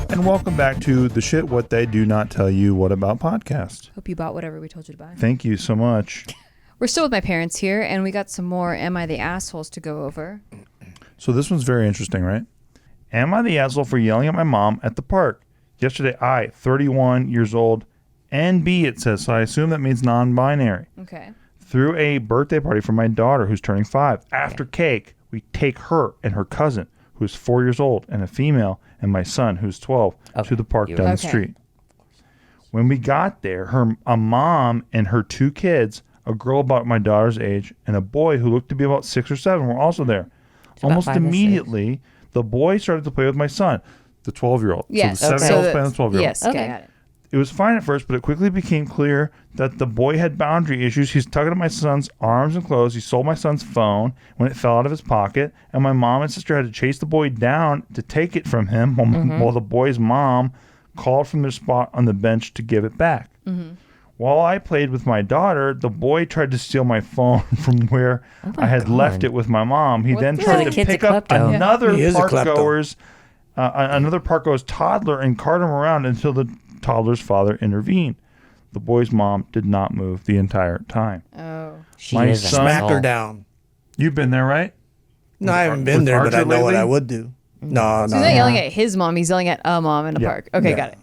And welcome back to the Shit What They Do Not Tell You What About podcast. Hope you bought whatever we told you to buy. Thank you so much. We're still with my parents here, and we got some more Am I the Assholes to go over. So this one's very interesting, right? Am I the asshole for yelling at my mom at the park? Yesterday, I, 31 years old, NB it says, so I assume that means non-binary, Okay. threw a birthday party for my daughter who's turning 5. After cake, we take her and her cousin, who's 4 years old, and a female, and my son, who's 12, to the park down the Okay. street. When we got there, a mom and her 2 kids, a girl about my daughter's age, and a boy who looked to be about 6 or 7, were also there. Almost 5 or 6. immediately, the boy started to play with my son, the 12-year-old. Yes. So the 7-year-old's playing with the 12-year-old. Yes. Okay. Okay. Got it. It was fine at first, but it quickly became clear that the boy had boundary issues. He's tugging at my son's arms and clothes. He stole my son's phone when it fell out of his pocket, and my mom and sister had to chase the boy down to take it from him while the boy's mom called from their spot on the bench to give it back. While I played with my daughter, the boy tried to steal my phone from where I had left it with my mom. He then the- tried The to kid's a pick up klepto. another He is a another park goer's toddler and cart him around until the toddler's father intervened. The boy's mom did not move the entire time. Oh. She My is an son- Smack asshole. her down. You've been there, right? No, I haven't With been there, but I Archer know what lately? I would do. No, So no. he's not yelling at his mom. He's yelling at a mom in a Yeah. park. Okay, Yeah. got it.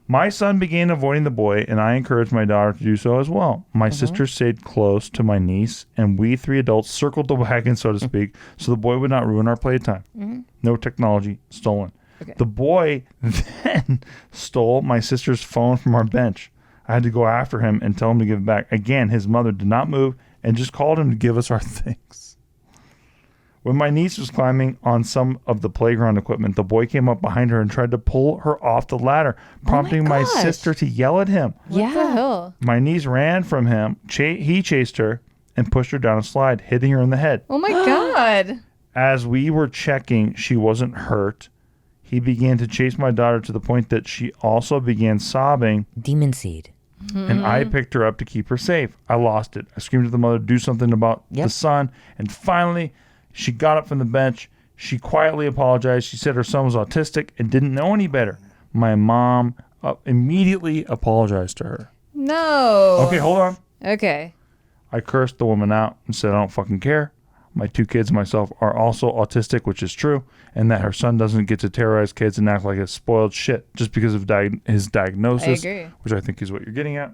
My son began avoiding the boy, and I encouraged my daughter to do so as well. My sister stayed close to my niece, and we 3 adults circled the wagon, so to speak, so the boy would not ruin our playtime. No technology stolen. Okay. The boy then stole my sister's phone from our bench. I had to go after him and tell him to give it back. Again, his mother did not move and just called him to give us our things. When my niece was climbing on some of the playground equipment, the boy came up behind her and tried to pull her off the ladder, prompting my gosh. sister to yell at him. What the hell? My niece ran from him. He chased her and pushed her down a slide, hitting her in the head. Oh my God. As we were checking, she wasn't hurt. He began to chase my daughter to the point that she also began sobbing. Demon seed. and I picked her up to keep her safe. I lost it. I screamed at the mother to do something about the son, and finally, she got up from the bench. She quietly apologized. She said her son was autistic and didn't know any better. My mom immediately apologized to her. No. Okay, hold on. Okay. I cursed the woman out and said I don't fucking care. My 2 kids and myself are also autistic, which is true, and that her son doesn't get to terrorize kids and act like a spoiled shit just because of his diagnosis, I agree. which I think is what you're getting at.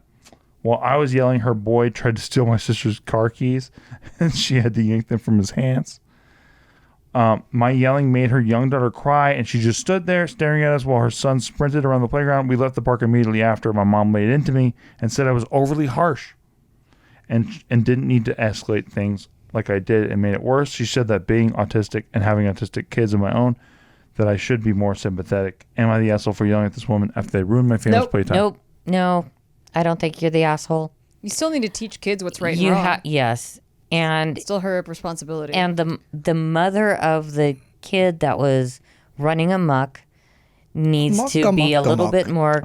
While I was yelling, her boy tried to steal my sister's car keys, and she had to yank them from his hands. My yelling made her young daughter cry, and she just stood there staring at us while her son sprinted around the playground. We left the park immediately after. My mom laid into me and said I was overly harsh and didn't need to escalate things like I did and made it worse. She said that being autistic and having autistic kids of my own, that I should be more sympathetic. Am I the asshole for yelling at this woman after they ruined my family's playtime? Nope. No, I don't think you're the asshole. You still need to teach kids what's right and wrong. Yes. And It's still her responsibility. and the mother of the kid that was running amok needs to be a little bit more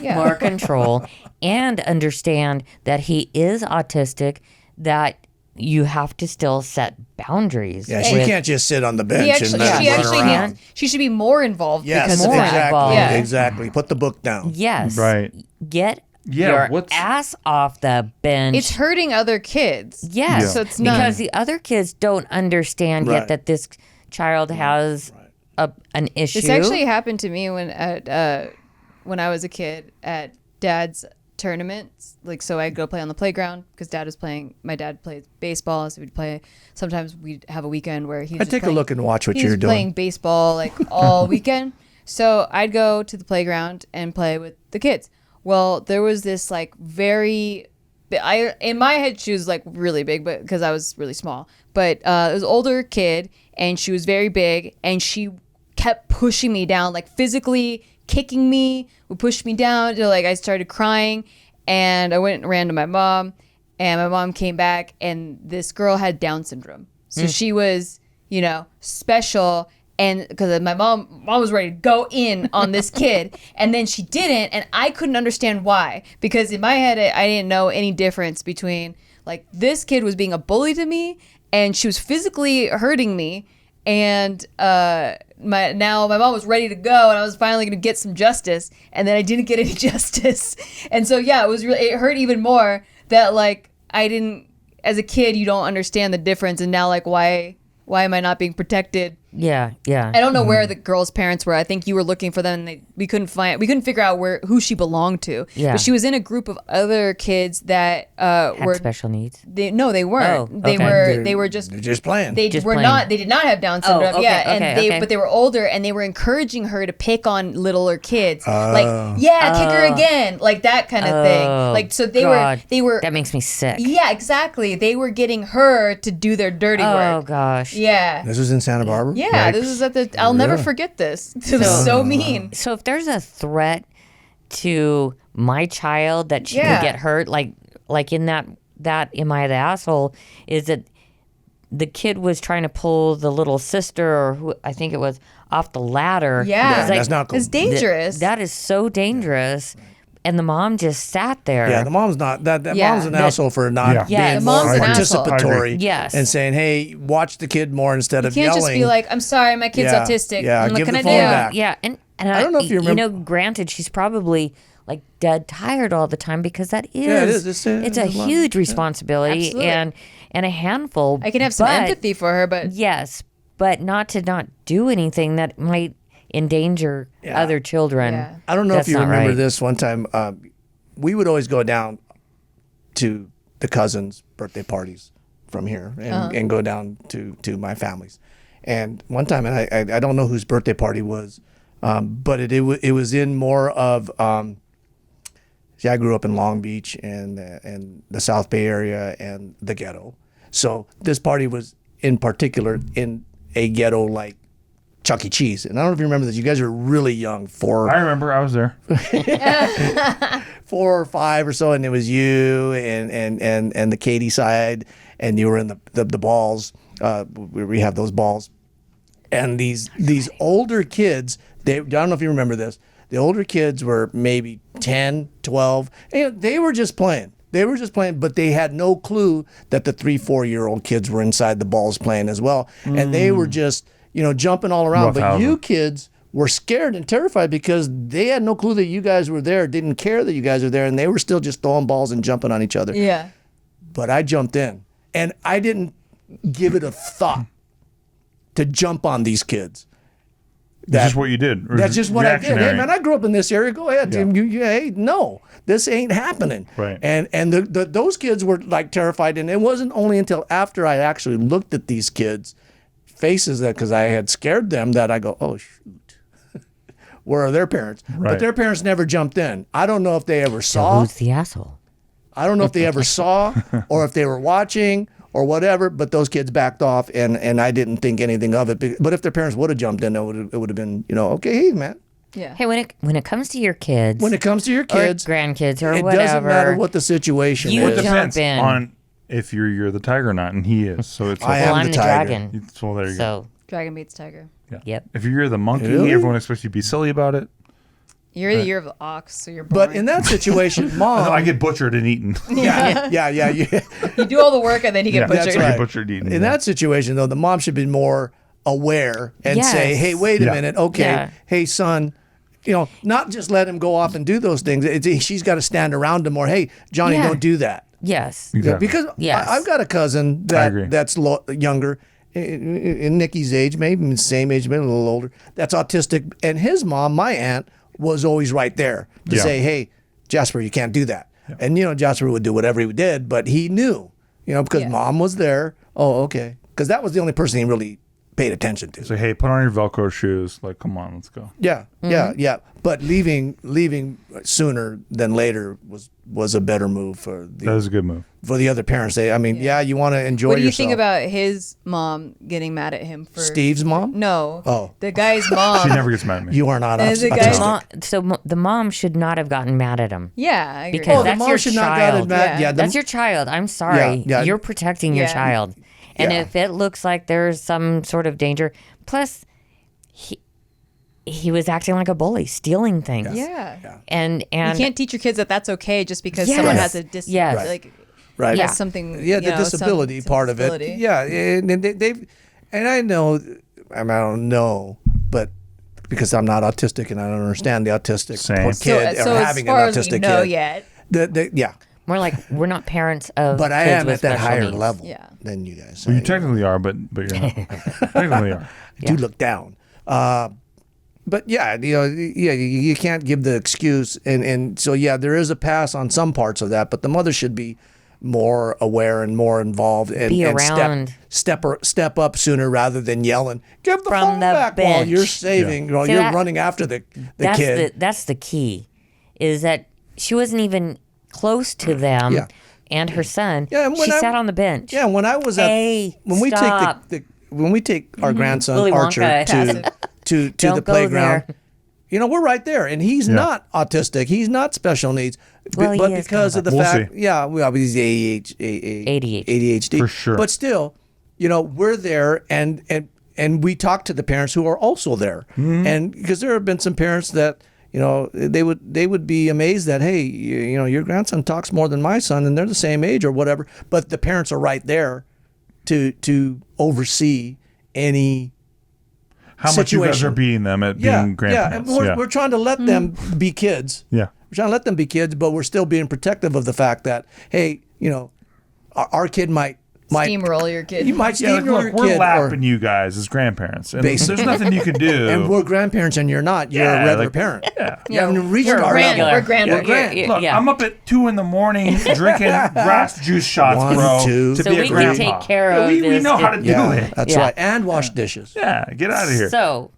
more control and understand that he is autistic, that you have to still set boundaries. Yeah, she can't just sit on the bench He actually, and she run actually around. needs, she should be more involved Yes, because of more that. exactly. involved. Yeah. Exactly. Put the book down. Yes. Right. Get Yeah, your ass off the bench. It's hurting other kids. Yes. Yeah. So it's not. because the other kids don't understand Right. yet that this child has an issue. This actually happened to me when I was a kid at Dad's tournaments. Like, so I'd go play on the playground because my dad plays baseball, so we'd play. Sometimes we'd have a weekend where he'd I'd take a look and watch what he you're was doing. playing baseball like all weekend. So I'd go to the playground and play with the kids. Well, there was this like in my head she was like really big, but because I was really small. But it was an older kid, and she was very big, and she kept pushing me down, like physically kicking me, would push me down till like I started crying, and I went and ran to my mom, and my mom came back, and this girl had Down syndrome, so she was, special. And because my mom was ready to go in on this kid, and then she didn't, and I couldn't understand why. Because in my head, I didn't know any difference between like this kid was being a bully to me, and she was physically hurting me, and my mom was ready to go, and I was finally going to get some justice, and then I didn't get any justice, and so yeah, it hurt even more that like I didn't, as a kid, you don't understand the difference, and now like why am I not being protected? Yeah. I don't know where the girl's parents were. I think you were looking for them, and we couldn't figure out who she belonged to. Yeah. But she was in a group of other kids that Had special needs. they weren't. Oh, they were just They're just playing. they Just were plain. not. They did not have Down syndrome. okay, Yeah, okay, and okay. but they were older, and they were encouraging her to pick on littler kids, kick her again, like that kind of thing. Like so, they were. That makes me sick. Yeah, exactly. They were getting her to do their dirty Oh work. gosh. Yeah. This was in Santa Barbara? Yeah, this is at the. I'll never forget this. It was so mean. So if there's a threat to my child that she Yeah. could get hurt, like in that am I the asshole? Is that the kid was trying to pull the little sister, or who I think it was, off the ladder. Yeah. It's like, That's not cool. It's dangerous. that is so dangerous. And the mom just sat there. Yeah, the mom's not that. Yeah. Mom's an asshole for not Yeah, being the more mom's an asshole. participatory. Yes. and saying, "Hey, watch the kid more instead of Can't yelling." just be like, I'm sorry, my kid's Yeah, autistic. yeah, What give can the I phone do? back. Yeah, and I don't know if you remember- granted, she's probably like dead tired all the time, because that is, Yeah, it is. it's It's a a lot. huge responsibility Absolutely. and a handful. I can have some but- empathy for her, but Yes, but not do anything that might endanger other children. Yeah. I don't know That's if you not remember right. this one time. We would always go down to the cousins' birthday parties from here and go down to my family's. And one time, and I don't know whose birthday party was, but it was in more of. See, I grew up in Long Beach and the South Bay area and the ghetto. So this party was in particular in a ghetto like Chuck E. Cheese. And I don't know if you remember this. You guys were really young, I remember. I was there. 4 or 5 or so, and it was you and the Katie side, and you were in the balls. We have those balls, and these older kids. I don't know if you remember this. The older kids were maybe 10, 12. And they were just playing. But they had no clue that the 3, 4-year-old kids were inside the balls playing as well. And they were just, jumping all around. But you kids were scared and terrified because they had no clue that you guys were there, didn't care that you guys were there, and they were still just throwing balls and jumping on each other. Yeah. But I jumped in, and I didn't give it a thought to jump on these kids. That's just what you did. That's just what I did. Hey, Reactionary. man, I grew up in this area. Go ahead, Tim. Hey, no, this ain't happening. Right. And those kids were like terrified. And it wasn't only until after I actually looked at these kids' faces because I had scared them that I go, oh, shoot. Where are their parents? Right. But their parents never jumped in. I don't know if they ever saw. Who's the asshole? I don't know if they ever saw or if they were watching or whatever, but those kids backed off and I didn't think anything of it. But if their parents would have jumped in, it would have been, okay, hey, man. Yeah. Hey, when it comes to your kids, When it comes to your kids, or grandkids, or it whatever, doesn't matter what the situation You is. jump Depends in. on if you're the tiger or not, and he is. So it's I like, am I'm the the tiger. dragon. well, there you go. So, Dragon beats tiger. Yeah. yep. If you're the monkey, Really? everyone expects you to be silly about it. You're the year of the ox, so you're boring. But in that situation, mom. I get butchered and eaten. yeah. you do all the work and then you get Yeah, butchered. That's I right. get butchered and eaten. In that situation, though, the mom should be more aware and Yes. say, hey, wait a Yeah. minute. Okay. Yeah. Hey, son. Not just let him go off and do those things. She's got to stand around him more. Hey, Johnny, Yeah. don't do that. Yes. Exactly. Because Yes. I've got a cousin agree. that's younger, in Nikki's age, maybe the same age, maybe a little older, that's autistic. And his mom, my aunt, was always right there to Yeah. say, hey, Jasper, you can't do that. And, Jasper would do whatever he did, but he knew, because Yeah. mom was there. Oh, okay. Because that was the only person he really paid attention to. So hey, put on your Velcro shoes. Like, come on, let's go. Yeah, yeah. But leaving sooner than later was a better move for That was a good move. the other parents. You want to enjoy What do you yourself. think about his mom getting mad at him for Steve's mom? No. Oh. The guy's She mom. never gets mad at me. You are not As a autistic. guy- The mom should not have gotten mad at him. Yeah, I agree. Because the that's mom your should not have gotten child. mad. Yeah. Yeah, That's your child. I'm sorry. Yeah. You're protecting your Yeah. child. And Yeah. if it looks like there's some sort of danger, plus he was acting like a bully, stealing things. yeah. And You can't teach your kids that that's okay just because Yes. someone has a Yes. Right. like right. Yeah. has something. Yeah, the some disability part of it. disability. Yeah, and they've, and I know, I don't know, but because I'm not autistic and I don't understand the autistic Same. kid So or as having an far as we autistic know kid. yet, Yeah, more like we're not parents of but I kids am with at that special higher needs. level Yeah. than you guys. Well, you technically are, but you're not. Technically are. do look down. But yeah, you can't give the excuse, and so there is a pass on some parts of that, but the mother should be more aware and more involved and, Be and around. step up sooner rather than yelling. Give the From phone the back while bench. you're saving, while See, you're that- running after the That's kid. that's the key, is that she wasn't even close to them Yeah. and her son. Yeah, and when she I- sat on the bench. Yeah, when I was at Hey, when we stop. take when we take our grandson Willy Archer Wonka. to Don't the go playground. there. We're right there, and he's not autistic. He's not special needs, Well, he but is because kind of the We'll fact, see. he's ADHD. ADHD For sure. But still, we're there, and we talk to the parents who are also there, and because there have been some parents that they would be amazed that, hey, your grandson talks more than my son, and they're the same age or whatever, but the parents are right there to oversee any How much you guys situation. are beating them at being grandparents. and we're trying to let them be kids. Yeah. We're trying to let them be kids, but we're still being protective of the fact that, hey, our kid might steamroll your kid. he might Yeah, like, steamroll look, your we're kid, lapping you guys as grandparents. And Basically. there's nothing you can do. and we're grandparents and you're not. You're Yeah, a regular like- parent. yeah. You haven't reached we're our grand- level. we're grand- We're grand. Look, Yeah. I'm up at 2 a.m. drinking grass juice shots, 1, bro, 2. to So be a we can grandpa. take care of we this know how to kid. do Yeah, it. that's Yeah. right. And wash dishes. Yeah, get out of here. So,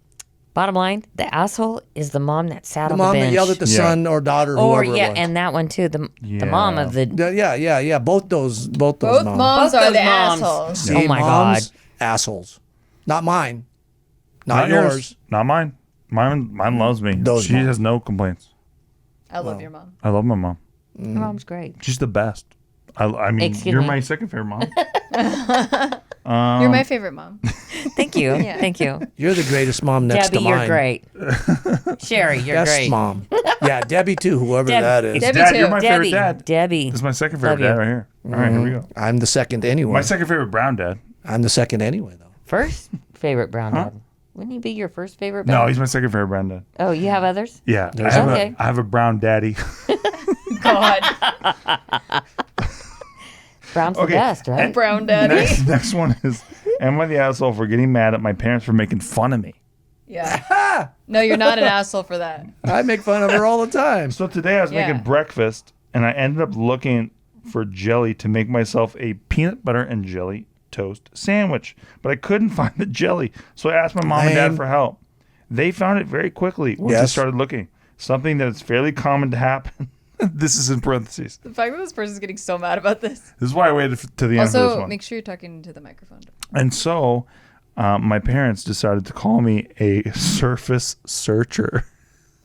bottom line, the asshole is the mom that sat The on mom the bench. that yelled at the Yeah. son or daughter, or whoever yeah, it was. and that one too. The mom of the Yeah. Both those Both moms. moms Both are those the moms. assholes. See, Oh my moms, assholes. Not mine. Not yours. Not mine. Mine loves me. Those she moms. has no complaints. I love your mom. I love my mom. Her mom's great. She's the best. I mean, Excuse you're me. my second favorite mom. You're my favorite mom. Thank you. Yeah. Thank you. You're the greatest mom next Debbie, to mine. you're great. Sherry, you're Best great. mom. Yeah, Debbie too, whoever Deb- that is. Debbie Dad, too. you're my Debbie. favorite dad. Debbie. This is my second favorite Love you. dad right here. All right, here we go. I'm the second anyway. My second favorite brown dad. I'm the second anyway, though. First favorite brown dad. Wouldn't he be your first favorite No, brown? he's my second favorite brown dad. Oh, you have others? Yeah, There's Okay. I have a brown daddy. God, Brown's Okay, the best, right? and- brown daddy. Next one is, am I the asshole for getting mad at my parents for making fun of me? Yeah. No, you're not an asshole for that. I make fun of her all the time. So today I was Yeah. making breakfast and I ended up looking for jelly to make myself a peanut butter and jelly toast sandwich, but I couldn't find the jelly. So I asked my mom and dad Lame. for help. They found it very quickly once I Yes. started looking. Something that is fairly common to happen. This is in parentheses. The fact that this person's getting so mad about this. This is why I waited to the end for this Also, one. make sure you're talking into the microphone. And so my parents decided to call me a surface searcher.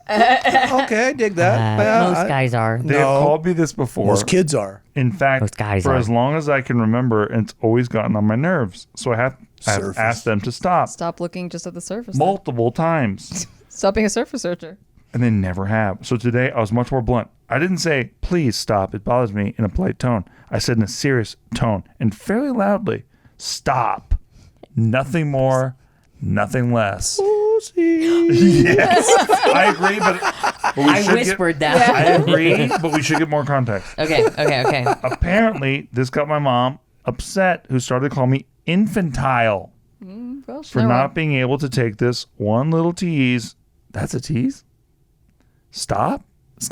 Okay, I dig that. Yeah, Most I- guys are. They No. have called me this before. Most kids are. In fact, Most guys for are. as long as I can remember, it's always gotten on my nerves. So I have Surface. asked them to stop Stop looking just at the surface. then. multiple times, Stop being a surface searcher. and they never have. So today I was much more blunt. I didn't say, please stop, it bothers me, in a polite tone. I said in a serious tone and fairly loudly, stop. Nothing more, nothing less. Yes, I agree, but we I should whispered get, that. I agree, but we should get more context. Okay. Apparently, this got my mom upset, who started to call me infantile Well, for not being able to take this one little tease. That's a tease? Stop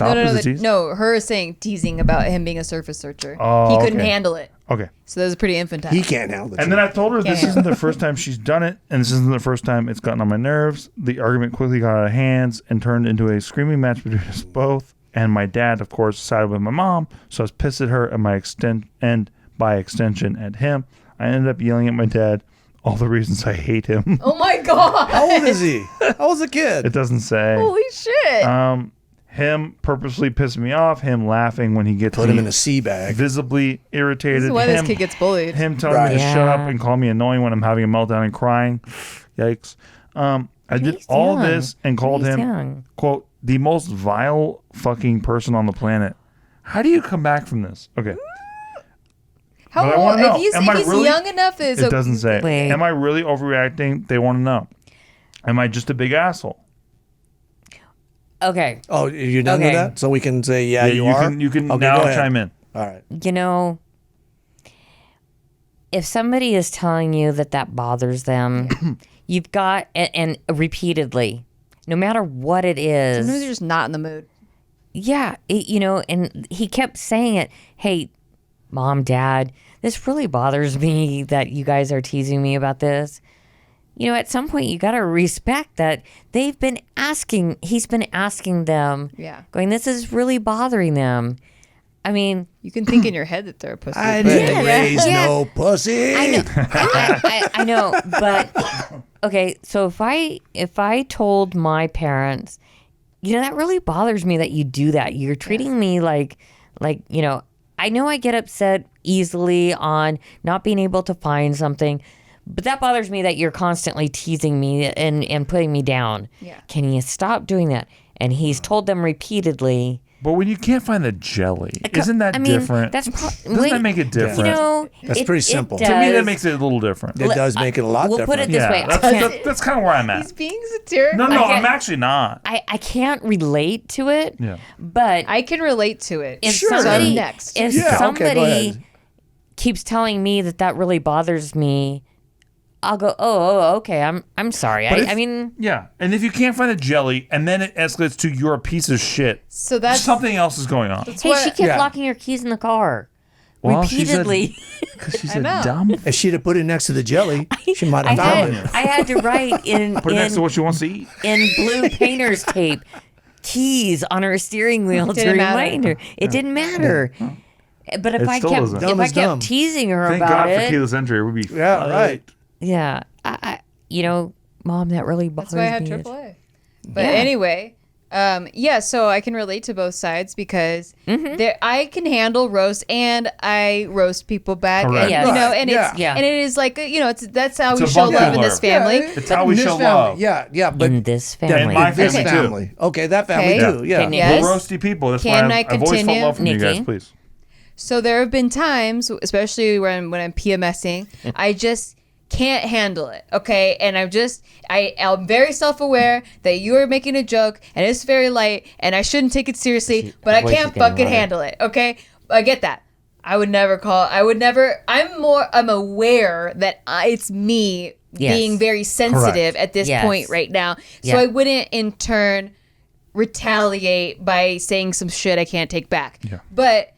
No, is a tease? no, her saying teasing about him being a surface searcher. Oh, He couldn't okay. handle it. Okay. So that was pretty infantile. He can't handle the And then truth. I told her this Yeah. isn't the first time she's done it, and this isn't the first time it's gotten on my nerves. The argument quickly got out of hands and turned into a screaming match between us both. And my dad, of course, sided with my mom, so I was pissed at her and by extension at him. I ended up yelling at my dad all the reasons I hate him. Oh my God. How old is he? How old's the kid? It doesn't say. Holy shit. Him purposely pissing me off, him laughing when he gets Put me him in a sea bag. visibly irritated. This is why him, this kid gets bullied. Him telling me to Right. shut up Yeah. and call me annoying when I'm having a meltdown and crying. Yikes. I did He's all young. this and called He's him, young. quote, the most vile fucking person on the planet. How do you come back from this? Okay. How but I old? wanna know, If he's, am if I he's really- young enough, is It doesn't say. Wait. Am I really overreacting? They want to know. Am I just a big asshole? Okay. Oh, you're done Okay. with that? So we can say, yeah, you are? You can Okay, now go ahead. chime in. All right. You know, if somebody is telling you that bothers them, you've got, and repeatedly, no matter what it is. sometimes you're just not in the mood. Yeah, and he kept saying it. Hey, mom, dad, this really bothers me that you guys are teasing me about this. At some point you got to respect that he's been asking them. Yeah. Going, this is really bothering them. I mean, You can think in your head that they're a pussy. I but- didn't Yeah. raise Yeah. no pussy. I know, I know, but okay. So if I told my parents, that really bothers me that you do that. You're treating me like, I know I get upset easily on not being able to find something, but that bothers me that you're constantly teasing me and putting me down. Yeah. Can you stop doing that? And he's told them repeatedly. But when you can't find the jelly, isn't that I mean, different? that's Doesn't that make it different? That's pretty simple. To me, that does. makes it a little different. It does make it a lot We'll different. put it this Yeah, way. that's kind of where I'm at. He's being satirical. No, I I'm can't- actually not. I can't relate to it. Yeah. But I can relate to it. if Sure. somebody So next. if Yeah, okay, go somebody ahead. keeps telling me that really bothers me, I'll go, oh, okay, I'm sorry. But if- I mean, Yeah, and if you can't find the jelly, and then it escalates to you're a piece of shit, So that's something else is going on. hey, what- she kept Yeah. locking her keys in the car Well, she's a- repeatedly. Because she's I know. dumb. If she'd have put it next to the jelly, she might I have found had it. I had to write in Put it next to what she wants to eat. in blue painter's tape keys on her steering wheel to Didn't matter. remind her. It didn't matter. But if It I still kept doesn't. Dumb if I is kept dumb. teasing her Thank about God for it, keyless entry. It would be Yeah, right. yeah, Mom, that really bothers That's why I had me. AAA. But Yeah. anyway, Yeah, so I can relate to both sides because I can handle roast and I roast people back. Correct. And, Yes. you know, and Yeah. it's Yeah. and it is like that's how It's we a show love in vernacular. this family. It's how we In this show family, love. Yeah, but In this that- family. my in this family, too. family. Okay, that family Okay. too. Yeah. Okay, Yes. We're roasty people. That's Can why I I've always felt continue? love from you Nikki? guys. Please. So there have been times, especially when I'm PMSing, I just can't handle it. Okay, and I'm very self-aware that you are making a joke and it's very light and I shouldn't take it seriously, but I voice is can't getting fucking louder. handle it. Okay, I get that. I'm aware that it's me Yes. being very sensitive Correct. at this Yes. point right now. So Yeah. I wouldn't in turn retaliate by saying some shit I can't take back. Yeah. But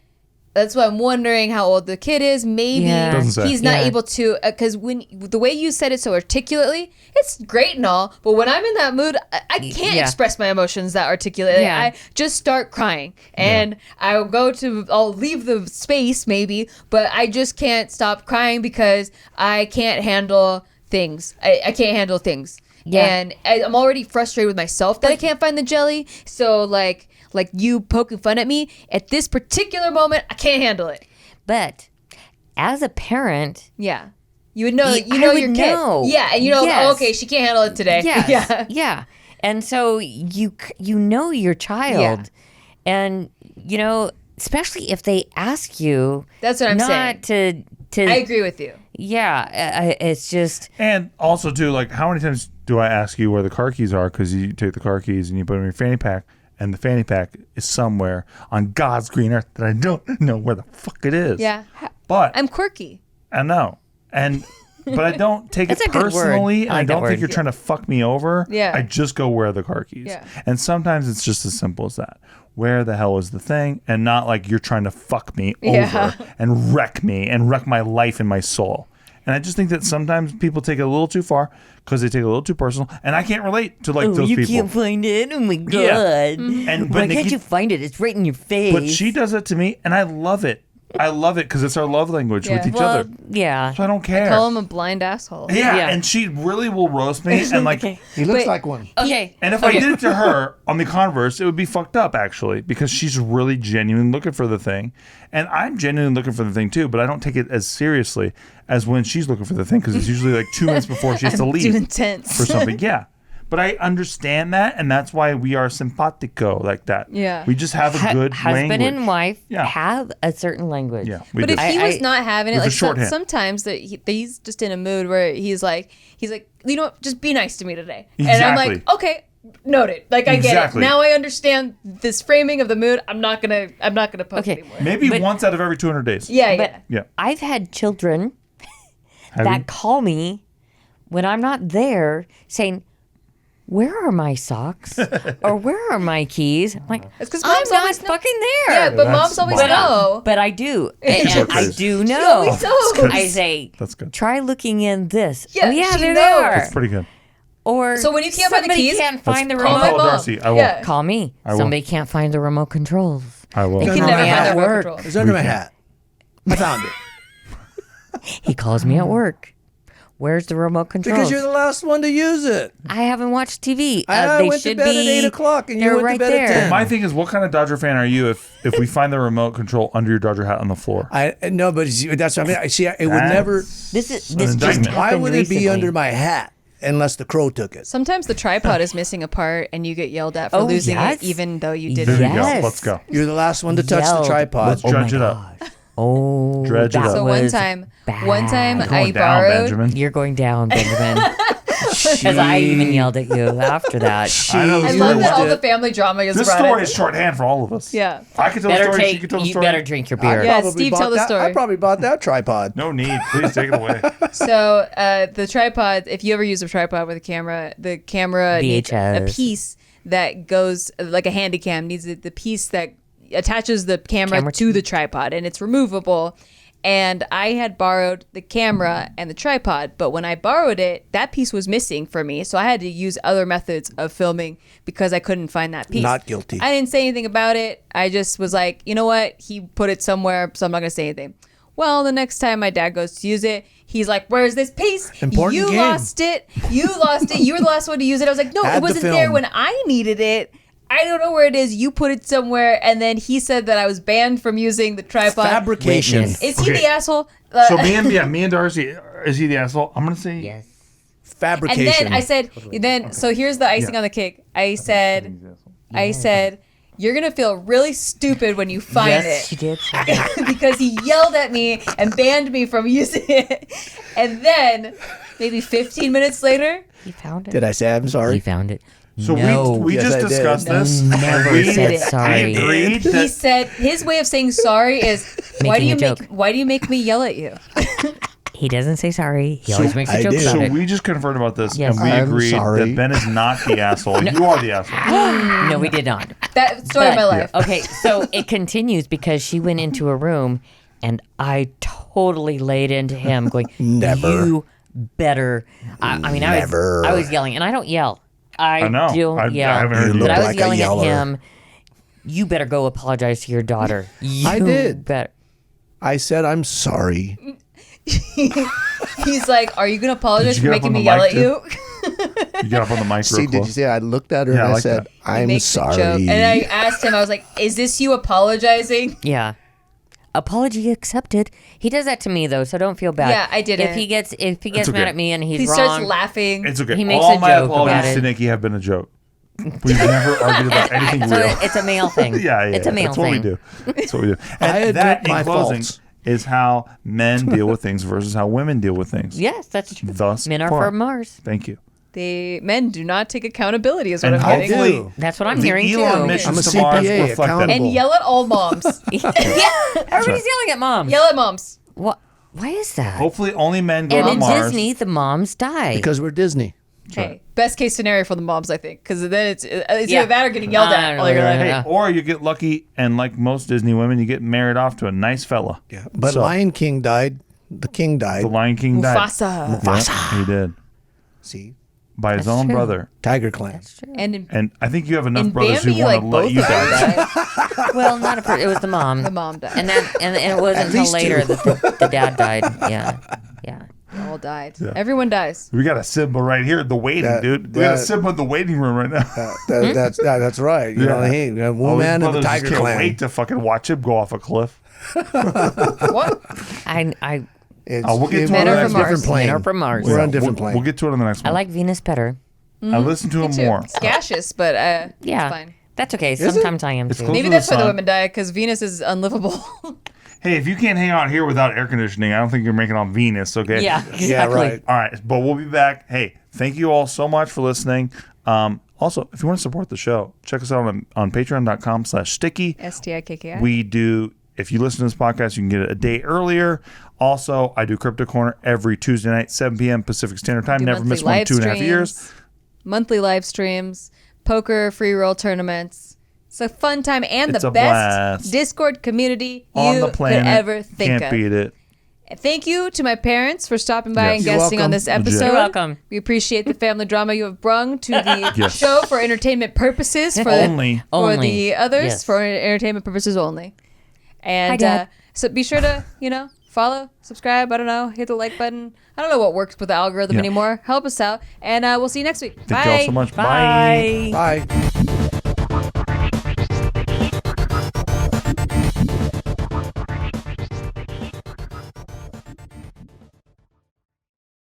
that's why I'm wondering how old the kid is. Maybe Yeah. Doesn't say. he's not Yeah. able to, because when the way you said it so articulately, it's great and all. But when I'm in that mood, I can't Yeah. express my emotions that articulately. Yeah. I just start crying, and I'll leave the space maybe, but I just can't stop crying because I can't handle things. I can't handle things. Yeah. And I'm already frustrated with myself that I can't find the jelly. So like you poking fun at me at this particular moment, I can't handle it. But as a parent, Yeah. You would know, I you know would your kid. know. Yeah, and you know, Yes. oh, okay, she can't handle it today. yes, Yeah. yeah. And so you know your child, and you know, especially if they ask you, That's what I'm not to I agree with you. yeah, it's just And also, too, like, how many times do I ask you where the car keys are? Because you take the car keys and you put them in your fanny pack, and the fanny pack is somewhere on God's green earth that I don't know where the fuck it is. Yeah. But I'm quirky. I know. But I don't take it That's a good word. personally. I like I that don't think word. you're trying to fuck me over. Yeah. I just go, where are the car keys? Yeah. And sometimes it's just as simple as that. Where the hell is the thing? And not like you're trying to fuck me Yeah. over and wreck me and wreck my life and my soul. And I just think that sometimes people take it a little too far because they take it a little too personal. And I can't relate to like those you people. can't find it. Oh my god! Yeah. Mm-hmm. And Why but can't Nikki, you find it? It's right in your face. but she does it to me, and I love it. I love it because it's our love language with Yeah. each well, other. yeah. So I don't care. Call him a blind asshole. yeah, Yeah. and she really will roast me, and like. Okay. He looks Wait. like one. Okay. And if I did it to her on the converse, it would be fucked up actually, because she's really genuine looking for the thing, and I'm genuinely looking for the thing too. But I don't take it as seriously as when she's looking for the thing, because it's usually like 2 minutes before she has to Too leave intense. for something. Yeah, but I understand that, and that's why we are simpatico like that. Yeah. we just have a good husband language. and wife Yeah. have a certain language. Yeah, we But do. if he was I- not having it, There's a like shorthand. sometimes that he's just in a mood where he's like, you know, what, just be nice to me today. And I'm like, Exactly. okay, noted. Like I get Exactly. it. Now I understand this framing of the mood. I'm not gonna poke Okay. anymore. Maybe But- once out of every 200 days. Yeah, But yeah. Yeah. I've had children Have that you? call me when I'm not there saying, "Where are my socks?" or "Where are my keys?" I'm like, It's 'cause I'm moms not always know. fucking there. Yeah, but that's moms always smart. know. But I do. And so I crazy. do know. always know. I say, That's good. try looking in this. Yeah, oh, yeah, she there knows. they are. That's pretty good. Or So when you can't find the somebody keys, can't find the I'll Call remote. my call mom. Darcy. I will. Yeah. Call me. will. Somebody can't find the remote controls. I will. They can No, never no, find no. the remote control. It's under We my can. hat. I found it. He calls me at work. Where's the remote controls? Because you're the last one to use it. I haven't watched TV. I they went to should bed at be. 8 o'clock and you they're went to right bed at there. 10. My thing is, what kind of Dodger fan are you if we find the remote control under your Dodger hat on the floor? I no, but that's what I mean. I see. It would never. This is an this just indictment. Why happened would it be recently. under my hat unless the crow took it? Sometimes the tripod is missing a part and you get yelled at for Oh, losing yes. it, even though you There didn't. you go. Yes. Let's go. You're the last one to touch the Yelled. tripod. Let's dredge it up. Oh, Dredge it that up. So was one time bad. I Going down, borrowed. Benjamin. You're going down, Benjamin. Because I even yelled at you after that. I know. I You love know that all what? the family drama is This brought story in. is shorthand for all of us. Yeah. I can tell the Better story. She take. can tell the You story. better drink your beer. Yeah, Probably Steve, bought tell the that- story. I probably bought that tripod. No need. Please take it away. So the tripod, if you ever use a tripod with a camera, the camera needs a VHS. piece that goes like a handy cam needs the piece that attaches the camera Camera to the tripod, and it's removable. And I had borrowed the camera and the tripod, but when I borrowed it, that piece was missing for me. So I had to use other methods of filming because I couldn't find that piece. Not guilty. I didn't say anything about it. I just was like, you know what? He put it somewhere, so I'm not going to say anything. Well, the next time my dad goes to use it, he's like, where's this piece? Important You game. lost it. You lost it. You were the last one to use it. I was like, no, Had it the wasn't there film. when I needed it. I don't know where it is. You put it somewhere, and then he said that I was banned from using the tripod. Fabrication. Witness. Is he Okay. the asshole? So me and Darcy, is he the asshole? I'm gonna say Yes. And Fabrication. then I said, so here's the icing on the cake. I said, you're gonna feel really stupid when you find Yes, she it. did. say that. Because he yelled at me and banned me from using it. And then maybe 15 minutes later, He found it. Did I say I'm He sorry? found it. so. No. We Yes, just I did. discussed this. Never We- said did. sorry. We agreed he that said his way of saying sorry is why do Making you a make joke. why do you make me yell at you? He doesn't say sorry. He always makes a I joke do. about So it. we just conferred about this, Yes. and we I'm agreed sorry. that Ben is not the asshole. You are the asshole. No, we did not. That story of my life. Okay, so it continues because she went into a room and I totally laid into him going, Never. You better. I mean, Never. I was yelling, and I don't yell. I know. do I yell. haven't heard You you. look But I was like a yelling at yeller. him, you better go apologize to your daughter. I did. Better. I said I'm sorry. He's like, are you gonna apologize Did for you get up making on me the yell mic, at you? You got up on the mic See, real did you close. see? I looked at her Yeah, I and I like said, that. He I'm makes a joke. sorry. And I asked him, I was like, is this you apologizing? Yeah. Apology accepted. He does that to me though, so don't feel bad. Yeah, I didn't. If he gets okay. mad at me and he's He wrong, starts laughing. It's okay. He makes All a my joke apologies about to it. Nikki have been a joke. We've never argued about anything so real. it's a male thing. Yeah, it's a male that's what thing. we do. That's what we do. And I admit that, in my closing, faults. is how men deal with things versus how women deal with things. Yes, that's true. Thus Men are far. from Mars. Thank you. Men do not take accountability, is what And I'm getting. hopefully- hopefully, That's what I'm the hearing Elon too. missions I'm a to Mars CPA, reflect that. accountable. And yell at all moms. Yeah, everybody's yelling at moms. Yell at moms. What? Why is that? Hopefully, only men go And to in Mars. Disney, the moms die. because we're Disney. Hey, best case scenario for the moms, I think, because then it's Yeah. either that or getting yelled at all your life. Hey, Yeah. or you get lucky, and like most Disney women, you get married off to a nice fella. Yeah. But So- Lion King died. The king died. The Lion King died. Mufasa. Yeah, he did. See? By his own true. brother. Tiger Clan. And in And I think you have enough in brothers Bambi, who want like to both let you of them die. died. Well, not a per- it was the mom. The mom died. And that and it wasn't until least later two. that the dad died. Yeah. Yeah. They all died. Everyone dies. We got a Simba right here at the waiting, That- dude. We got a that- Simba in the waiting room right now. That's right. You know, hey, All his Woman and the brothers just Tiger can't Clan. wait to fucking watch him go off a cliff. What? I It's, we'll get to Men it are on from the next Mars. different plane. Men are from Mars. We're on We'll, different plane. we'll get to it on the next I one. like Venus better. I listen to him Too. more. It's gaseous, but Yeah. it's fine. That's okay. it? Sometimes I am It's too. close. Maybe to the that's why the sun. women die, because Venus is unlivable. Hey, if you can't hang out here without air conditioning, I don't think you're making it on Venus, okay? Yeah, exactly. Yeah, right. All right, but we'll be back. Hey, thank you all so much for listening. Also, if you want to support the show, check us out on patreon.com/sticky. STIKKI. We do, if you listen to this podcast, you can get it a day earlier. Also, I do Crypto Corner every Tuesday night, 7 p.m. Pacific Standard Time. Do Never monthly miss one, live 2.5 years. streams, Monthly live streams, poker, free roll tournaments. It's a fun time and It's the a best blast. Discord community On you the planet. could ever think Can't of. beat it. Thank you to my parents for stopping by Yes. and You're guesting on welcome. this Legit. episode. You're welcome. We appreciate the family drama you have brung to the Yes. show for entertainment purposes. For Only. for Only. the others, Yes. for entertainment purposes only. And Hi, Dad. so be sure to, follow, subscribe, I don't know, hit the like button. I don't know what works with the algorithm Yeah. anymore. Help us out. And we'll see you next week. Thank Bye. you all so much. Bye. Bye.